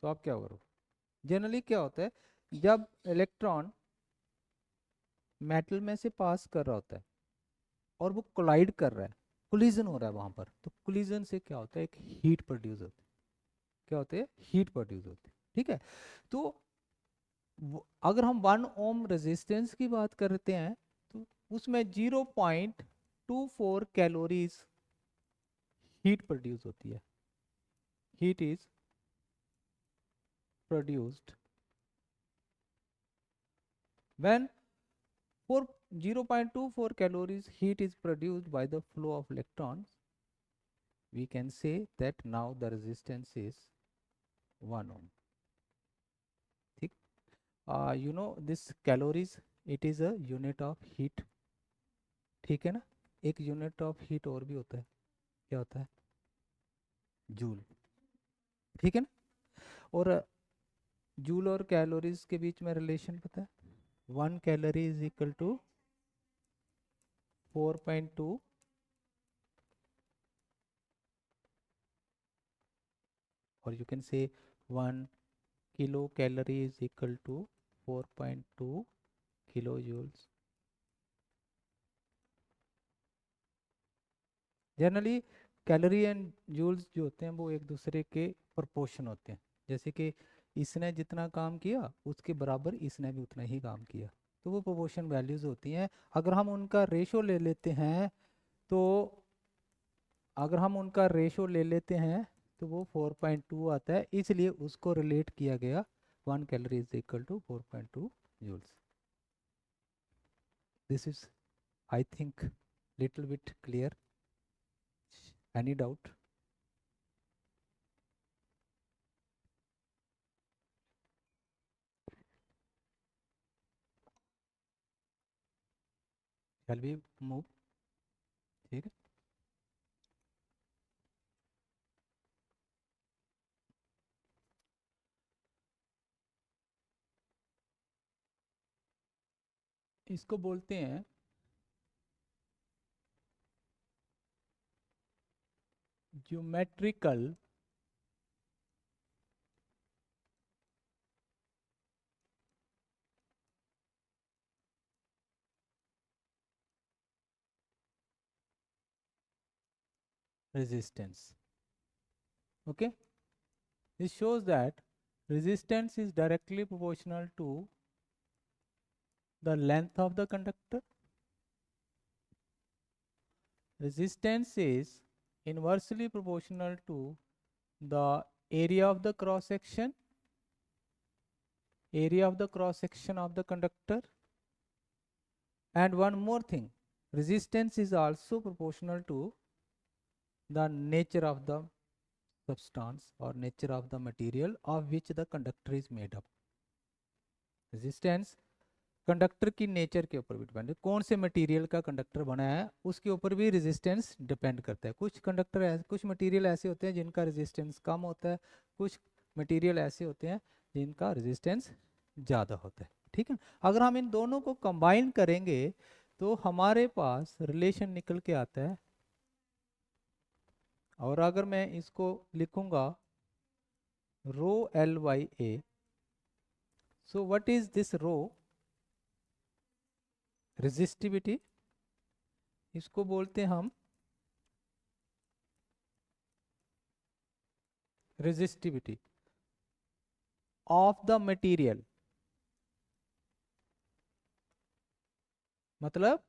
तो आप क्या करो. जनरली क्या होता है, जब इलेक्ट्रॉन मेटल में से पास कर रहा होता है और वो कोलाइड कर रहा है, कोलिजन हो रहा है वहां पर, तो कोलिजन से क्या होता है, एक हीट प्रोड्यूस होती है. क्या होते हैं, हीट प्रोड्यूस होती है. ठीक है, तो अगर हम 1 ओम रेजिस्टेंस की बात करते हैं तो उसमें 0.24 कैलोरीज हीट प्रोड्यूस होती है. Heat is produced when 0.24 calories heat is produced by the flow of electrons. We can say that now the resistance is 1 ohm. ठीक, you know this calories, it is a unit of heat. ठीक है ना. एक unit of heat और भी होता है, क्या होता है, जूल. ठीक है ना. और जूल और कैलोरीज के बीच में रिलेशन पता है, 1 calorie is equal to 4.2 or you can say 1 kilocalorie is equal to 4.2 kilojoules. Generally calorie and joules जो होते हैं वो एक दूसरे के प्रोपोर्शन होते हैं. जैसे कि इसने जितना काम किया उसके बराबर इसने भी उतना ही काम किया, तो वो प्रोपोर्शन वैल्यूज होती हैं. अगर हम उनका रेशो ले लेते हैं तो तो वो 4.2 आता है, इसलिए उसको रिलेट किया गया 1 calorie is equal to 4.2 joules. This is, I think, little bit clear. Any doubt? Shall we move? ठीक है. इसको बोलते हैं geometrical resistance. Okay, this shows that resistance is directly proportional to the length of the conductor. Resistance is inversely proportional to the area of the cross section of the conductor. And one more thing, resistance is also proportional to the nature of the substance or nature of the material of which the conductor is made up. Resistance conductor की nature के ऊपर भी depend है, कौन से material का conductor बना है उसके ऊपर भी रेजिस्टेंस डिपेंड करता है. कुछ मटेरियल ऐसे होते हैं जिनका रेजिस्टेंस कम होता है, कुछ मटेरियल ऐसे होते हैं जिनका रेजिस्टेंस ज़्यादा होता है. ठीक है, अगर हम इन दोनों को कंबाइन करेंगे तो हमारे पास रिलेशन निकल के आता है. और अगर मैं इसको लिखूंगा rho L/A, so what is this rho? Resistivity, इसको बोलते हैं हम रेजिस्टिविटी ऑफ द मटेरियल। मतलब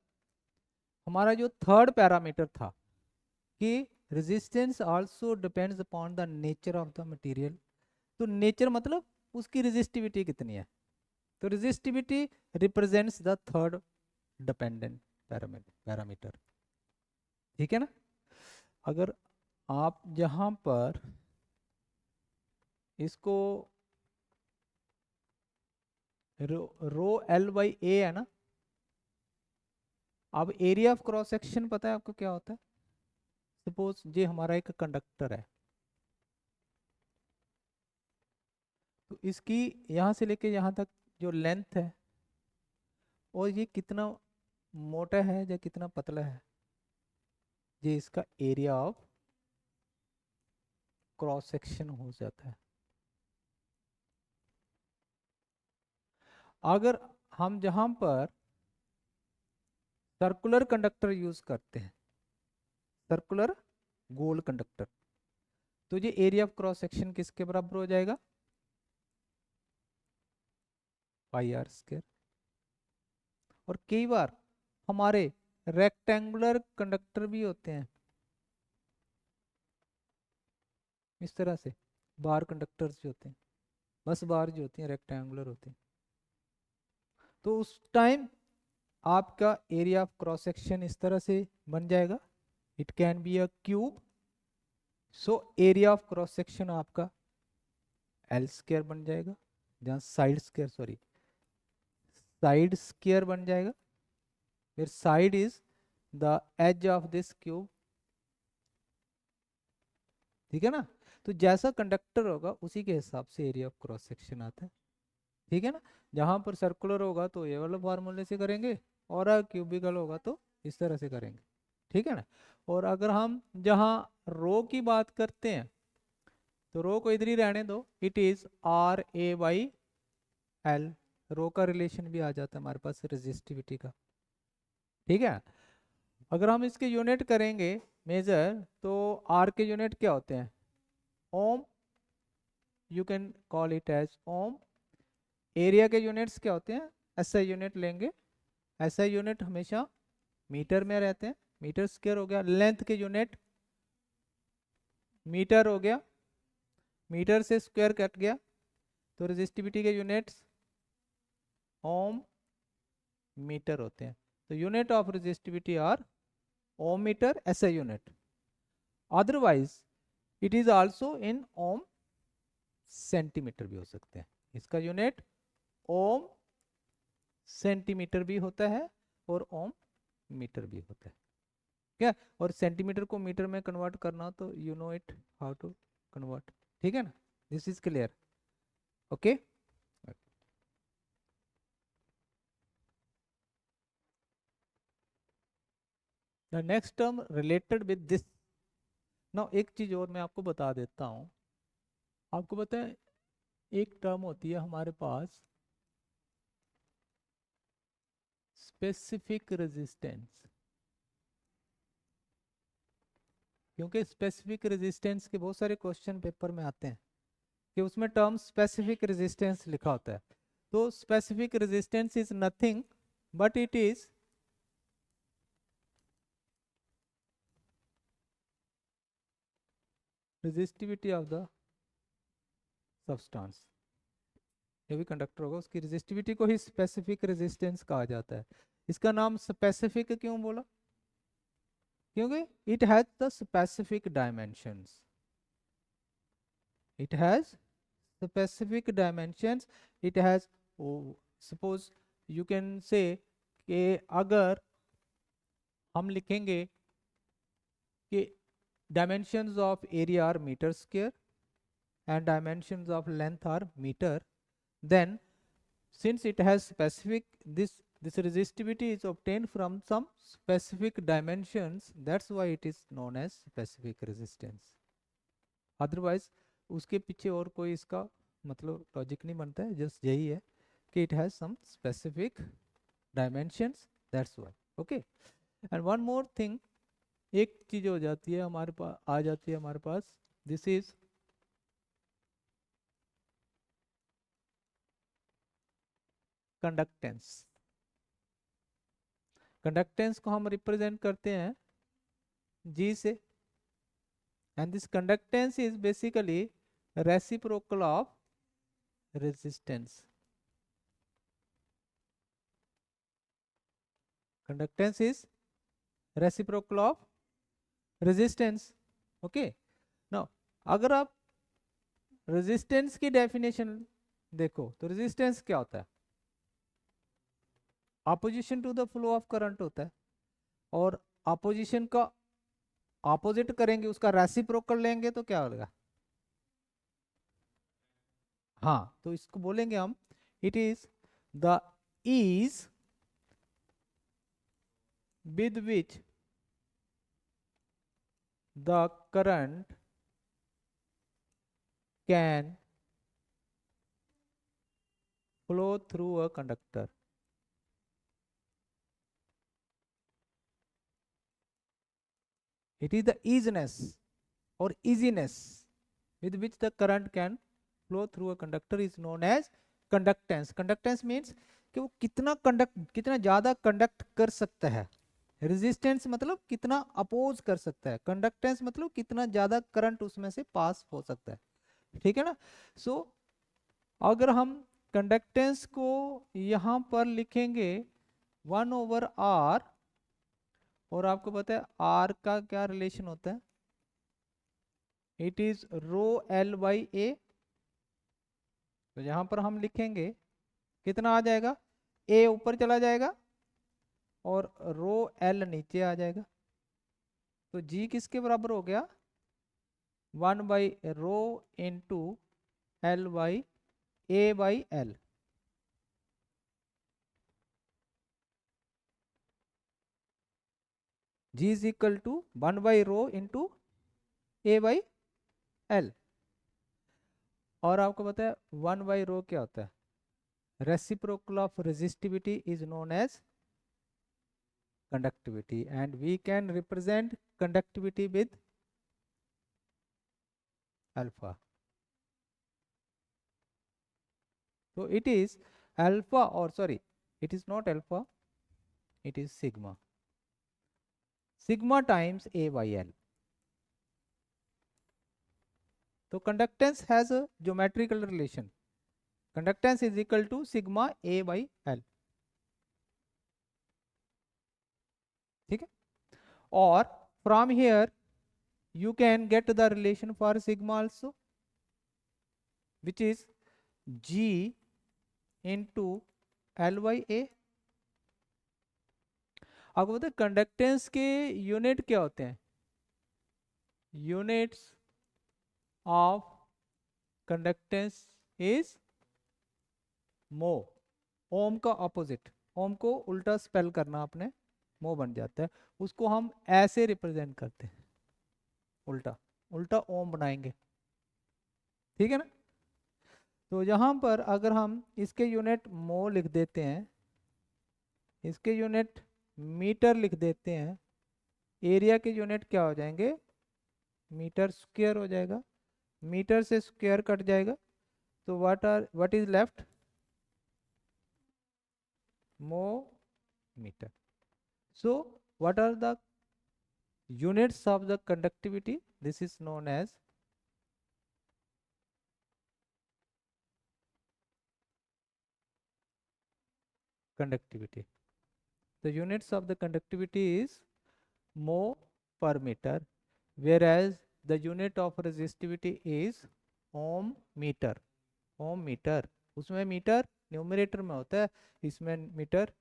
हमारा जो थर्ड पैरामीटर था कि resistance also depends upon the nature of the material. तो नेचर मतलब उसकी रेजिस्टिविटी कितनी है, तो resistivity represents the third dependent parameter. ठीक है ना? अगर आप जहां पर इसको रो एल बाई ए है ना, अब एरिया ऑफ क्रॉस सेक्शन पता है आपको क्या होता है? सपोज ये हमारा एक कंडक्टर है, तो इसकी यहाँ से लेके यहाँ तक जो लेंथ है, और ये कितना मोटा है या कितना पतला है, ये इसका एरिया ऑफ क्रॉस सेक्शन हो जाता है। अगर हम जहां पर सर्कुलर कंडक्टर यूज करते हैं, सर्कुलर गोल कंडक्टर, तो ये एरिया ऑफ क्रॉस सेक्शन किसके बराबर हो जाएगा? पाई आर स्क्वायर। और कई बार हमारे रेक्टेंगुलर कंडक्टर भी होते हैं इस तरह से, बार कंडक्टर्स जो होते हैं, बस बार जो होती हैं रेक्टेंगुलर होते हैं, तो उस टाइम आपका एरिया ऑफ क्रॉस सेक्शन इस तरह से बन जाएगा। It can be a cube, so area of cross section आपका एल स्क्वायर बन जाएगा, जहाँ side square sorry side square बन जाएगा, फिर side is the edge of this cube. ठीक है ना? तो जैसा कंडक्टर होगा उसी के हिसाब से एरिया ऑफ क्रॉस सेक्शन आता है। ठीक है ना? जहां पर सर्कुलर होगा तो ये वाला फार्मूले से करेंगे, और क्यूबिकल होगा तो इस तरह से करेंगे। ठीक है ना? और अगर हम जहां रो की बात करते हैं, तो रो को इधर ही रहने दो, it is R A by L. Rho का रिलेशन भी आ जाता है हमारे पास रेजिस्टिविटी का। ठीक है? अगर हम इसके यूनिट करेंगे मेजर, तो आर के यूनिट क्या होते हैं? Ohm, you can call it as ohm. Area के यूनिट्स क्या होते हैं? एसआई यूनिट लेंगे। एसआई यूनिट हमेशा मीटर में रहते हैं, मीटर स्क्वायर हो गया। लेंथ के यूनिट मीटर हो गया, मीटर से स्क्वायर कट गया, तो रेजिस्टिविटी के यूनिट्स ओम मीटर होते हैं। तो unit of resistivity are ohm meter SI unit. Otherwise it is also in ohm centimeter भी हो सकते हैं। इसका यूनिट ओम सेंटीमीटर भी होता है और ओम मीटर भी होता है। क्या? और सेंटीमीटर को मीटर में कन्वर्ट करना, तो you know it how to convert. ठीक है ना? This is clear? Okay. The next term related with this. Now एक चीज और मैं आपको बता देता हूं। आपको पता है एक टर्म होती है हमारे पास स्पेसिफिक रेजिस्टेंस, क्योंकि स्पेसिफिक रेजिस्टेंस के बहुत सारे क्वेश्चन पेपर में आते हैं कि उसमें टर्म स्पेसिफिक रेजिस्टेंस लिखा होता है। तो specific resistance is nothing but it is resistivity of the substance. जो भी कंडक्टर होगा उसकी रेजिस्टिविटी को ही स्पेसिफिक रेजिस्टेंस कहा जाता है। इसका नाम स्पेसिफिक क्यों बोला? क्योंकि it has the specific dimensions. It has specific dimensions. It has, suppose you can say कि अगर हम लिखेंगे कि dimensions of area are meter square and dimensions of length are meter, then since it has specific, this resistivity is obtained from some specific dimensions, that's why it is known as specific resistance. Otherwise उसके पीछे और कोई इसका मतलब logic नहीं बनता है, just यही है कि it has some specific dimensions, that's why. Okay, and one more thing, एक चीज हो जाती है हमारे पास, आ जाती है हमारे पास, this is कंडक्टेंस. कंडक्टेंस को हम रिप्रेजेंट करते हैं G से, and this conductance is basically reciprocal of resistance. Conductance is reciprocal of resistance. Okay, now अगर आप resistance की definition देखो तो resistance क्या होता है? Opposition to the flow of current होता है, और opposition का ऑपोजिट करेंगे, उसका रेसिप्रोकल लेंगे तो क्या होगा? हाँ, तो इसको बोलेंगे हम, it is the ease with which the current can flow through a conductor. It is the easiness or easiness with which the current can flow through a conductor is known as conductance. Conductance means कि वो कितना ज्यादा conduct कर सकता है. Resistance मतलब कितना oppose कर सकता है. कंडक्टेंस मतलब कितना ज्यादा करंट उसमें से पास हो सकता है. ठीक है ना? सो अगर हम कंडक्टेंस को यहां पर लिखेंगे 1/r, और आपको पता है r का क्या रिलेशन होता है? It is rho L by A. तो यहां पर हम लिखेंगे कितना आ जाएगा? ए ऊपर चला जाएगा और रो एल नीचे आ जाएगा. तो जी किसके बराबर हो गया? 1/रो into L by A by L. G is equal to 1/रो इंटू ए बाई एल. और आपको पता है 1/रो क्या होता है? Reciprocal of resistivity is known as conductivity, and we can represent conductivity with alpha. So it is alpha, or sorry, it is not alpha, it is sigma. Sigma times A by L. So conductance has a geometrical relation. Conductance is equal to sigma A by L. ठीक है? और from here you can get the relation for sigma also, which is G into L by A. आपको पता है conductance के unit क्या होते हैं? यूनिट्स ऑफ कंडक्टेंस इज मो. ओम का ऑपोजिट, ओम को उल्टा स्पेल करना आपने, मो बन जाता है. उसको हम ऐसे रिप्रेजेंट करते हैं, उल्टा उल्टा ओम बनाएंगे. ठीक है ना? तो यहाँ पर अगर हम इसके यूनिट मो लिख देते हैं, इसके यूनिट मीटर लिख देते हैं, एरिया के यूनिट क्या हो जाएंगे? मीटर स्क्वायर हो जाएगा. मीटर से स्क्वायर कट जाएगा, तो व्हाट इज लेफ्ट? मो metre. So what are the units of the conductivity? This is known as conductivity. The units of the conductivity is mho per meter, whereas the unit of resistivity is ohm meter. Ohm meter, उसमें meter numerator में होता है, इसमें metre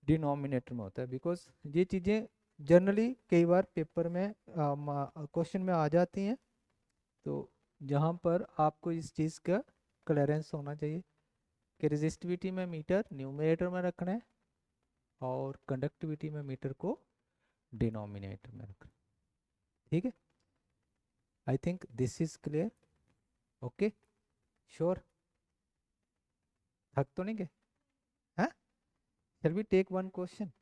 denominator में होता है. Because ये चीज़ें जनरली कई बार पेपर में क्वेश्चन में आ जाती हैं, तो जहाँ पर आपको इस चीज़ का क्लियरेंस होना चाहिए कि रेजिस्टिविटी में मीटर न्यूमरेटर में रखना है और कंडक्टिविटी में मीटर को डिनोमिनेटर में रखना. ठीक है? I think this is clear. Okay, sure? थक तो नहीं गए? Shall we take one question?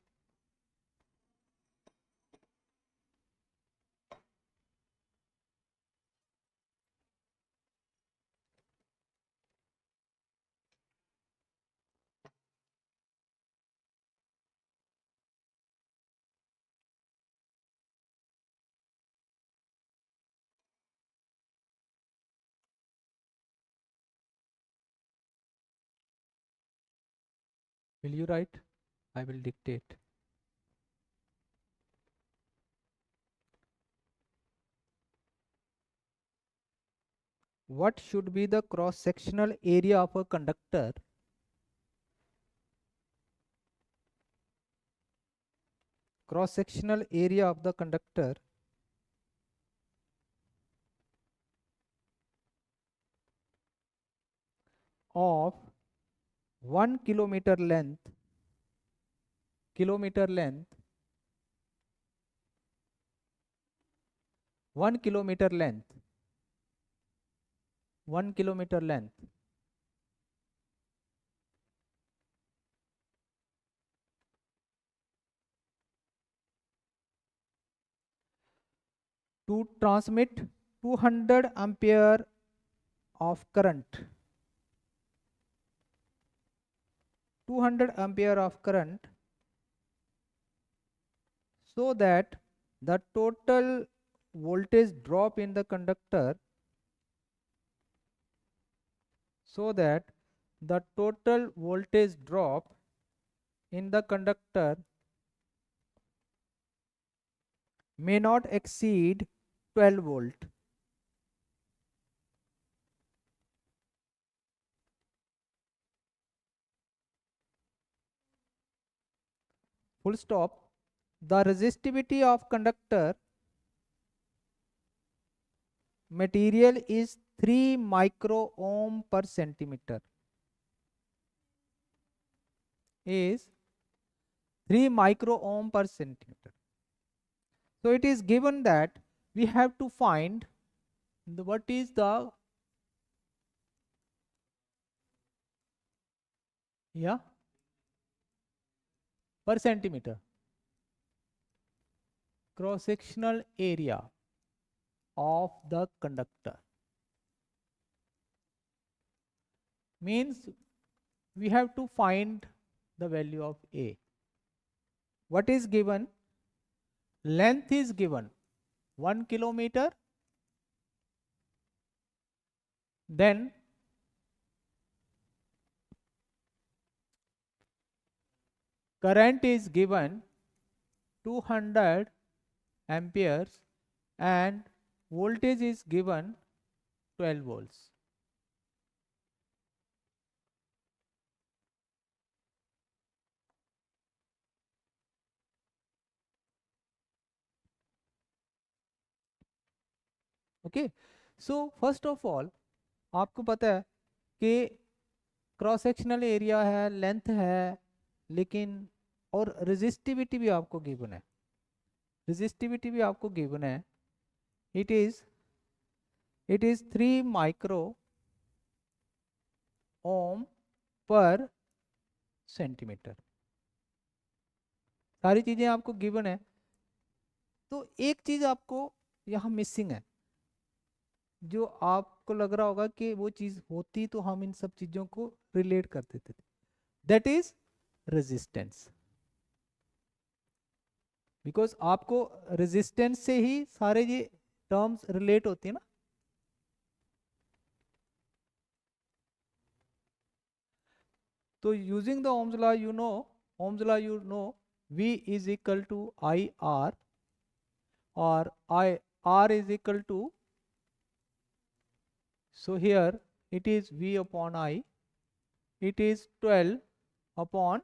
Will you write? I will dictate. What should be the cross-sectional area of a conductor cross-sectional area of the conductor of 1 kilometer length 1 kilometer length 1 kilometer length to transmit 200 ampere of current 200 ampere of current so that the total voltage drop in the conductor so that the total voltage drop in the conductor may not exceed 12 volt. Full stop. The resistivity of conductor material is 3 micro ohm per centimeter. Is 3 micro ohm per centimeter. So it is given that we have to find what is the per centimeter cross sectional area of the conductor. Means we have to find the value of A. What is given? Length is given 1 kilometer, then current is given 200 amperes and voltage is given 12 volts. Okay, so first of all आपको पता है कि cross sectional area है, length है, लेकिन और resistivity भी आपको गिवन है, रेजिस्टिविटी भी आपको गिवन है. इट इज 3 माइक्रो ओम पर सेंटीमीटर. सारी चीजें आपको गिवन है. तो एक चीज आपको यहाँ मिसिंग है, जो आपको लग रहा होगा कि वो चीज होती तो हम इन सब चीजों को रिलेट कर देते थे. That is resistance. बिकॉज आपको रेजिस्टेंस से ही सारे ये टर्म्स रिलेट होती है ना. तो using the Ohm's law you know V is equal to IR, or R is equal to, so here it is V upon I, it is 12 upon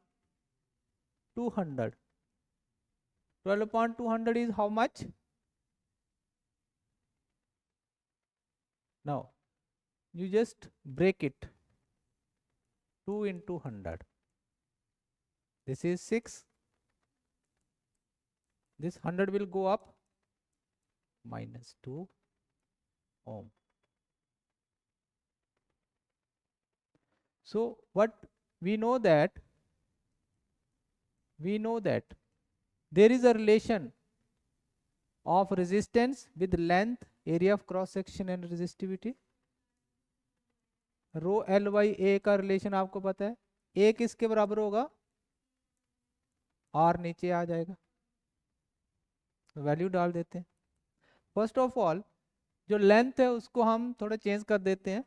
200. 12 upon 200 is how much? Now you just break it. 2 into 100. This is 6. This 100 will go up, minus 2 ohm. So what we know that we know that there is a relation of resistance with length, area of cross section and resistivity. Rho L by A का relation आपको पता है, ए किसके बराबर होगा, are नीचे आ जाएगा, value डाल देते हैं। फर्स्ट ऑफ ऑल जो लेंथ है उसको हम थोड़ा चेंज कर देते हैं,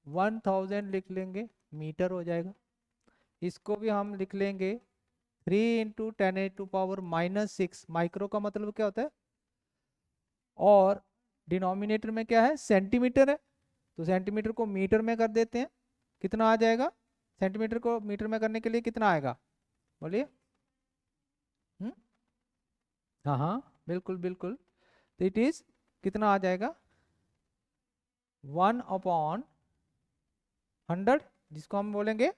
1000 लिख लेंगे, मीटर हो जाएगा। इसको भी हम लिख लेंगे 3 इंटू 10⁻⁻⁻6, माइक्रो का मतलब क्या होता है, और डिनोमिनेटर में क्या है, सेंटीमीटर है, तो सेंटीमीटर को मीटर में कर देते हैं, कितना आ जाएगा, सेंटीमीटर को मीटर में करने के लिए कितना आएगा, बोलिए। हाँ हाँ बिल्कुल बिल्कुल, तो इट इज कितना आ जाएगा, 1/100, जिसको हम बोलेंगे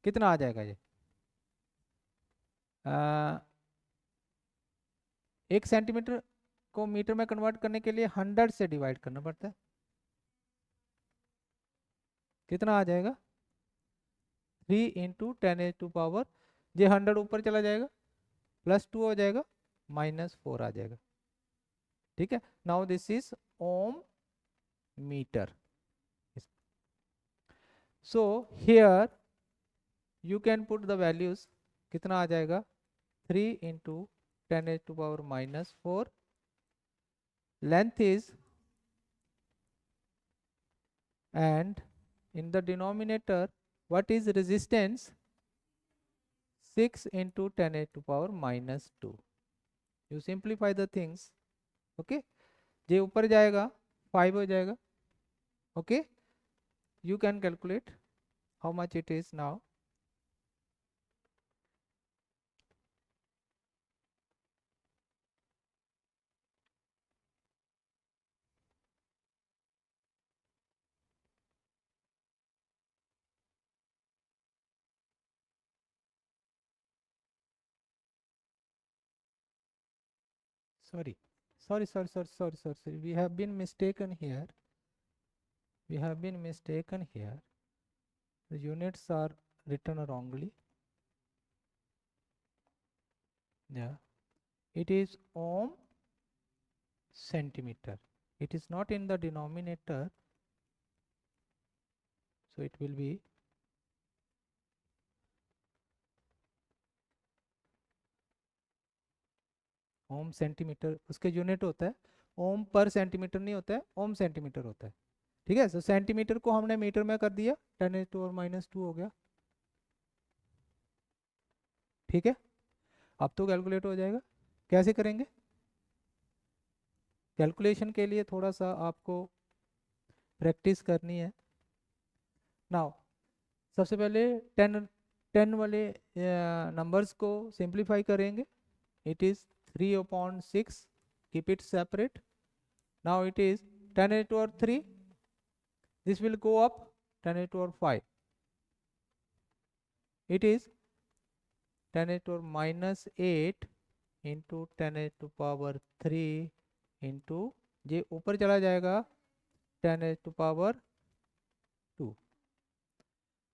कितना आ जाएगा ये, 1 सेंटीमीटर को मीटर में कन्वर्ट करने के लिए 100 से डिवाइड करना पड़ता है, कितना आ जाएगा, 3 इंटू 10⁻⁻, ये 100 ऊपर चला जाएगा, +2 हो जाएगा, -4 आ जाएगा, ठीक है। Now this is ohm meter. So here you can put the values, कितना आ जाएगा, 3 into 10⁻⁻4, length is, and in the denominator what is resistance, 6 into 10⁻⁻2, you simplify the things, okay, जे ऊपर जाएगा 5 हो जाएगा, okay, you can calculate how much it is now। sorry sorry, we have been mistaken here, the units are written wrongly, yeah, it is ohm centimeter, it is not in the denominator, so it will be ohm centimeter, उसके unit होता है, ओम पर centimetre नहीं होता है, ओम centimetre होता है, ठीक है। सो सेंटीमीटर को हमने मीटर में कर दिया, 10⁻⁻2 हो गया, ठीक है। अब तो कैलकुलेट हो जाएगा, कैसे करेंगे, कैलकुलेशन के लिए थोड़ा सा आपको प्रैक्टिस करनी है। नाउ सबसे पहले 10 वाले नंबर्स को सिंप्लीफाई करेंगे, it is 3/6, keep it separate, now it is 10⁻3, this will go up 10⁻5, it is 10⁻⁻8 into 10⁻3 into, ये ऊपर चला जाएगा 10⁻2,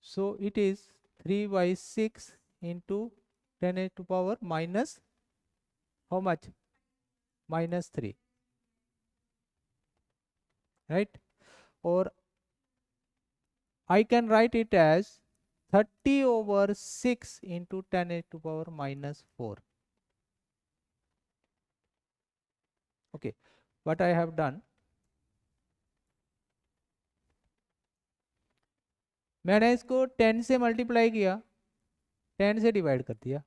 so it is 3/6 into 10⁻⁻, how much, -3, right, or I can write it as 30/6 into 10⁻⁻4, okay, what I have done, मैंने इसको 10 से multiply किया, 10 से divide कर दिया,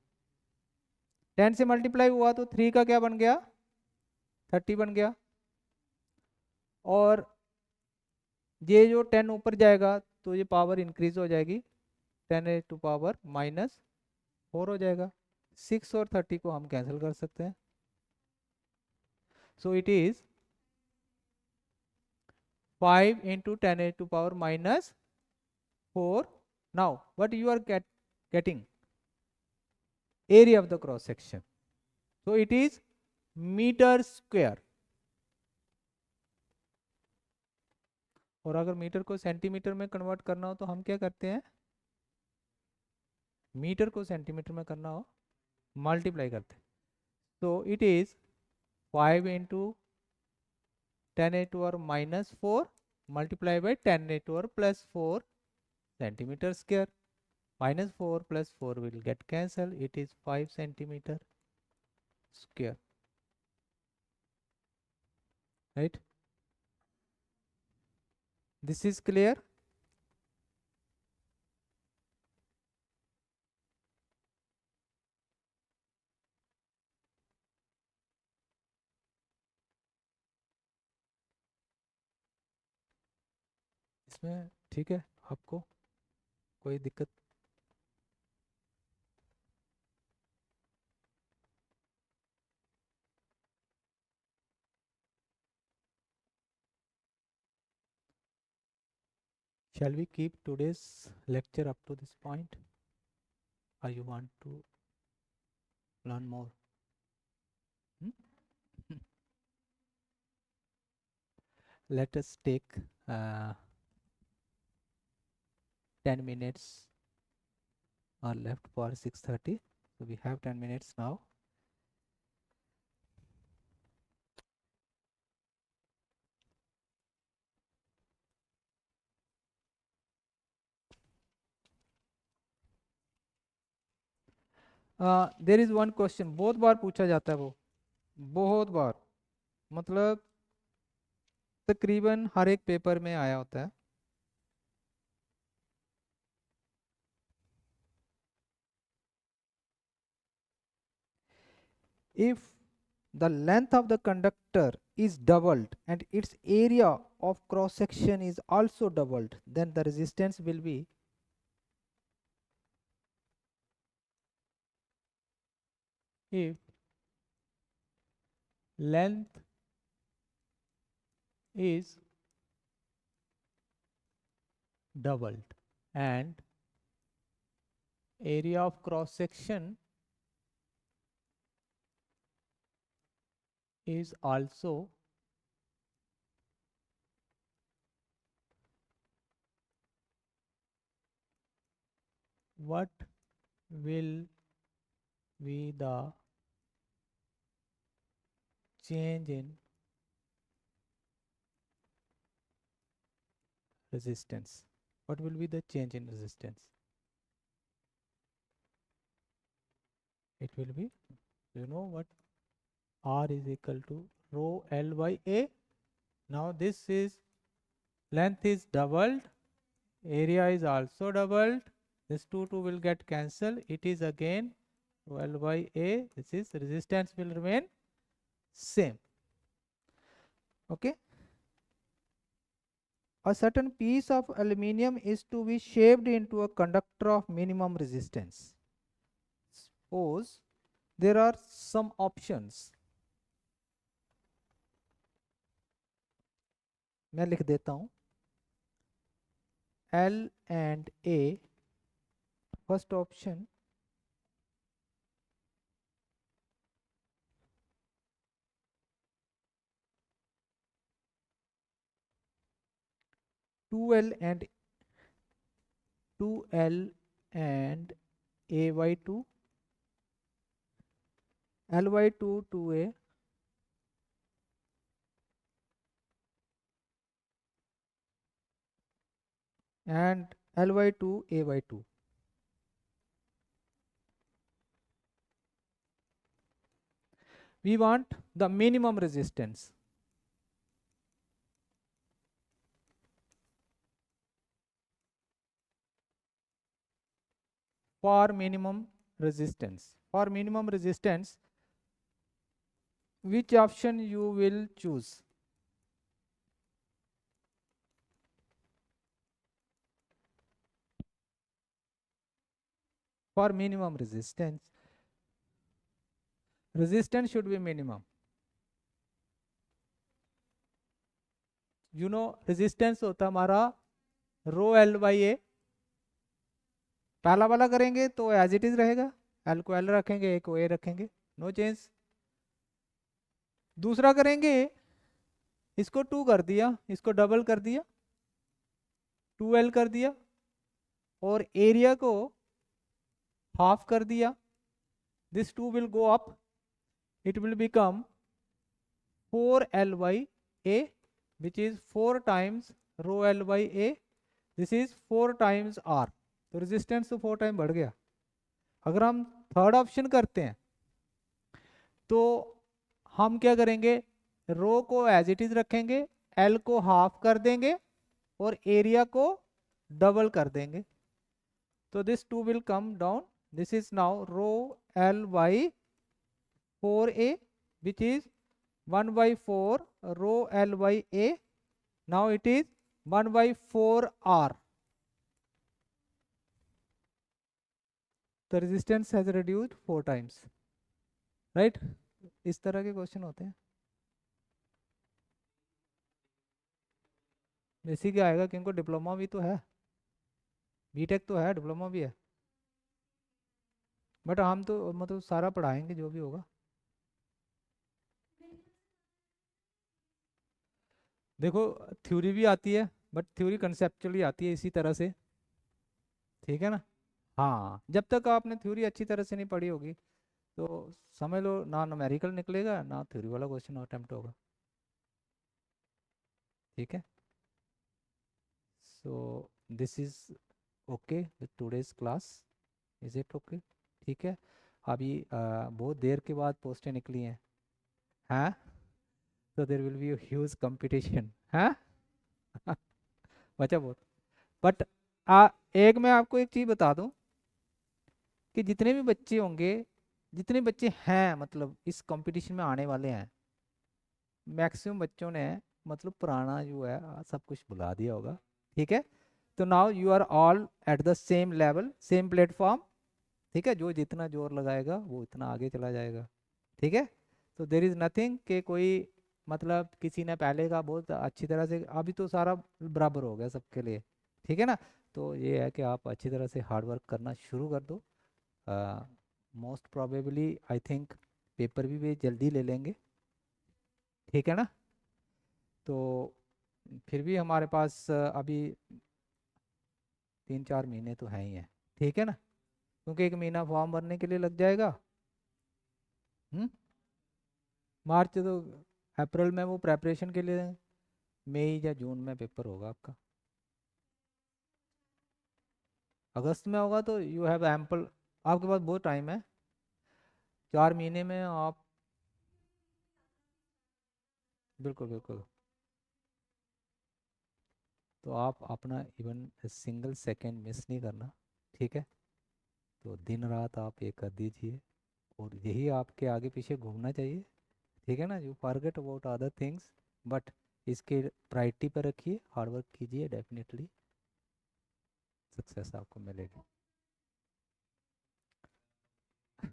10 से मल्टीप्लाई हुआ तो 3 का क्या बन गया, 30 बन गया, और ये जो 10 ऊपर जाएगा तो ये पावर इंक्रीज हो जाएगी, 10⁻⁻4 हो जाएगा, 6 और 30 को हम कैंसिल कर सकते हैं, so it is 5 into 10⁻⁻4, now what you are getting, area of the cross section, so it is meter square, और अगर मीटर को सेंटीमीटर में कन्वर्ट करना हो तो हम क्या करते हैं, मीटर को सेंटीमीटर में करना हो मल्टीप्लाई करते, तो it is 5 into 10⁻⁻4 multiplied by 10⁻+4 centimeter square. -4 plus 4 will get cancelled. It is 5 centimeter square. Right? This is clear? इसमें ठीक है आपको कोई दिक्कत? Shall we keep today's lecture up to this point, or you want to learn more? Hmm? Let us take 10 minutes are left for 6:30. So we have 10 minutes now. There is one question, बहुत बार पूछा जाता है वो, बहुत बार, मतलब तकरीबन हर एक paper में आया होता है. If the length of the conductor is doubled and its area of cross section is also doubled, then the resistance will be if length is doubled and area of cross section is also what will be the change in resistance? What will be the change in resistance? It will be, you know what, R is equal to rho L by A. Now this is, length is doubled, area is also doubled, this 2 will get cancelled, it is again rho L by A. This is, resistance will remain same. Okay. A certain piece of aluminium is to be shaped into a conductor of minimum resistance. Suppose there are some options. मैं लिख देता हूं, L and A. First option, two L and A by 2, L by 2 2A, and L by 2 A by 2. We want the minimum resistance. For minimum resistance, which option you will choose? For minimum resistance should be minimum. You know resistance होता हमारा रो L by A. पहला वाला करेंगे तो as it is रहेगा, L को L रखेंगे, A को A रखेंगे, नो चेंज. दूसरा करेंगे, इसको 2 कर दिया, इसको डबल कर दिया, 2L कर दिया, और एरिया को हाफ कर दिया, this 2 will go up, it will become 4L by A, which is 4 times rho L by A. This is 4 times R. तो रेजिस्टेंस तो 4 टाइम बढ़ गया. अगर हम थर्ड ऑप्शन करते हैं तो हम क्या करेंगे, रो को एज इट इज रखेंगे, एल को हाफ कर देंगे और एरिया को डबल कर देंगे. तो this 2 will come down. This is now row L by 4A, which is 1 by 4 rho L by A. Now it is 1 by 4R. The resistance has reduced 4 times. Right? इस तरह के question होते हैं. Basic आएगा कि इनको diploma भी तो है, बीटेक तो है, डिप्लोमा भी है, बट हम तो मतलब सारा पढ़ाएंगे जो भी होगा. देखो थ्योरी भी आती है, बट थ्योरी कंसेप्चुअली आती है इसी तरह से. ठीक है ना. हाँ, जब तक आपने थ्योरी अच्छी तरह से नहीं पढ़ी होगी तो समझ लो ना न्यूमेरिकल निकलेगा ना थ्योरी वाला क्वेश्चन अटेम्प्ट होगा. ठीक है. So this is okay with today's class. Is it okay? ठीक है. अभी बहुत देर के बाद पोस्टें निकली हैं. हाँ, तो there will be huge competition. हाँ. बचा बहुत. बट एक मैं आपको एक चीज़ बता दूं कि जितने भी बच्चे होंगे, जितने बच्चे हैं मतलब इस कंपटीशन में आने वाले हैं, मैक्सिमम बच्चों ने मतलब पुराना जो है सब कुछ भुला दिया होगा. ठीक है. तो now you are all at the same level, same platform. ठीक है. जो जितना जोर लगाएगा वो इतना आगे चला जाएगा. ठीक है. तो देर इज़ नथिंग कि कोई मतलब किसी ने पहले का बहुत अच्छी तरह से, अभी तो सारा बराबर हो गया सबके लिए. ठीक है ना. तो ये है कि आप अच्छी तरह से हार्ड वर्क करना शुरू कर दो. Most probably I think paper भी वे जल्दी ले लेंगे. ठीक है ना. तो फिर भी हमारे पास अभी 3-4 महीने तो हैं ही हैं. ठीक है ना. क्योंकि 1 महीना फॉर्म भरने के लिए लग जाएगा. हम्म. मार्च तो, अप्रैल में वो प्रेपरेशन के लिए, मई या जून में पेपर होगा आपका. अगस्त में होगा तो यू हैव एम्पल, आपके पास बहुत टाइम है. 4 महीने में आप, बिल्कुल बिल्कुल. तो आप अपना इवन सिंगल सेकेंड मिस नहीं करना. ठीक है. तो दिन रात आप ये कर दीजिए और यही आपके आगे पीछे घूमना चाहिए. ठीक है ना. You forget about other things, but इसके प्रायोरिटी पर रखिए, हार्ड वर्क कीजिए, डेफिनेटली सक्सेस आपको मिलेगी.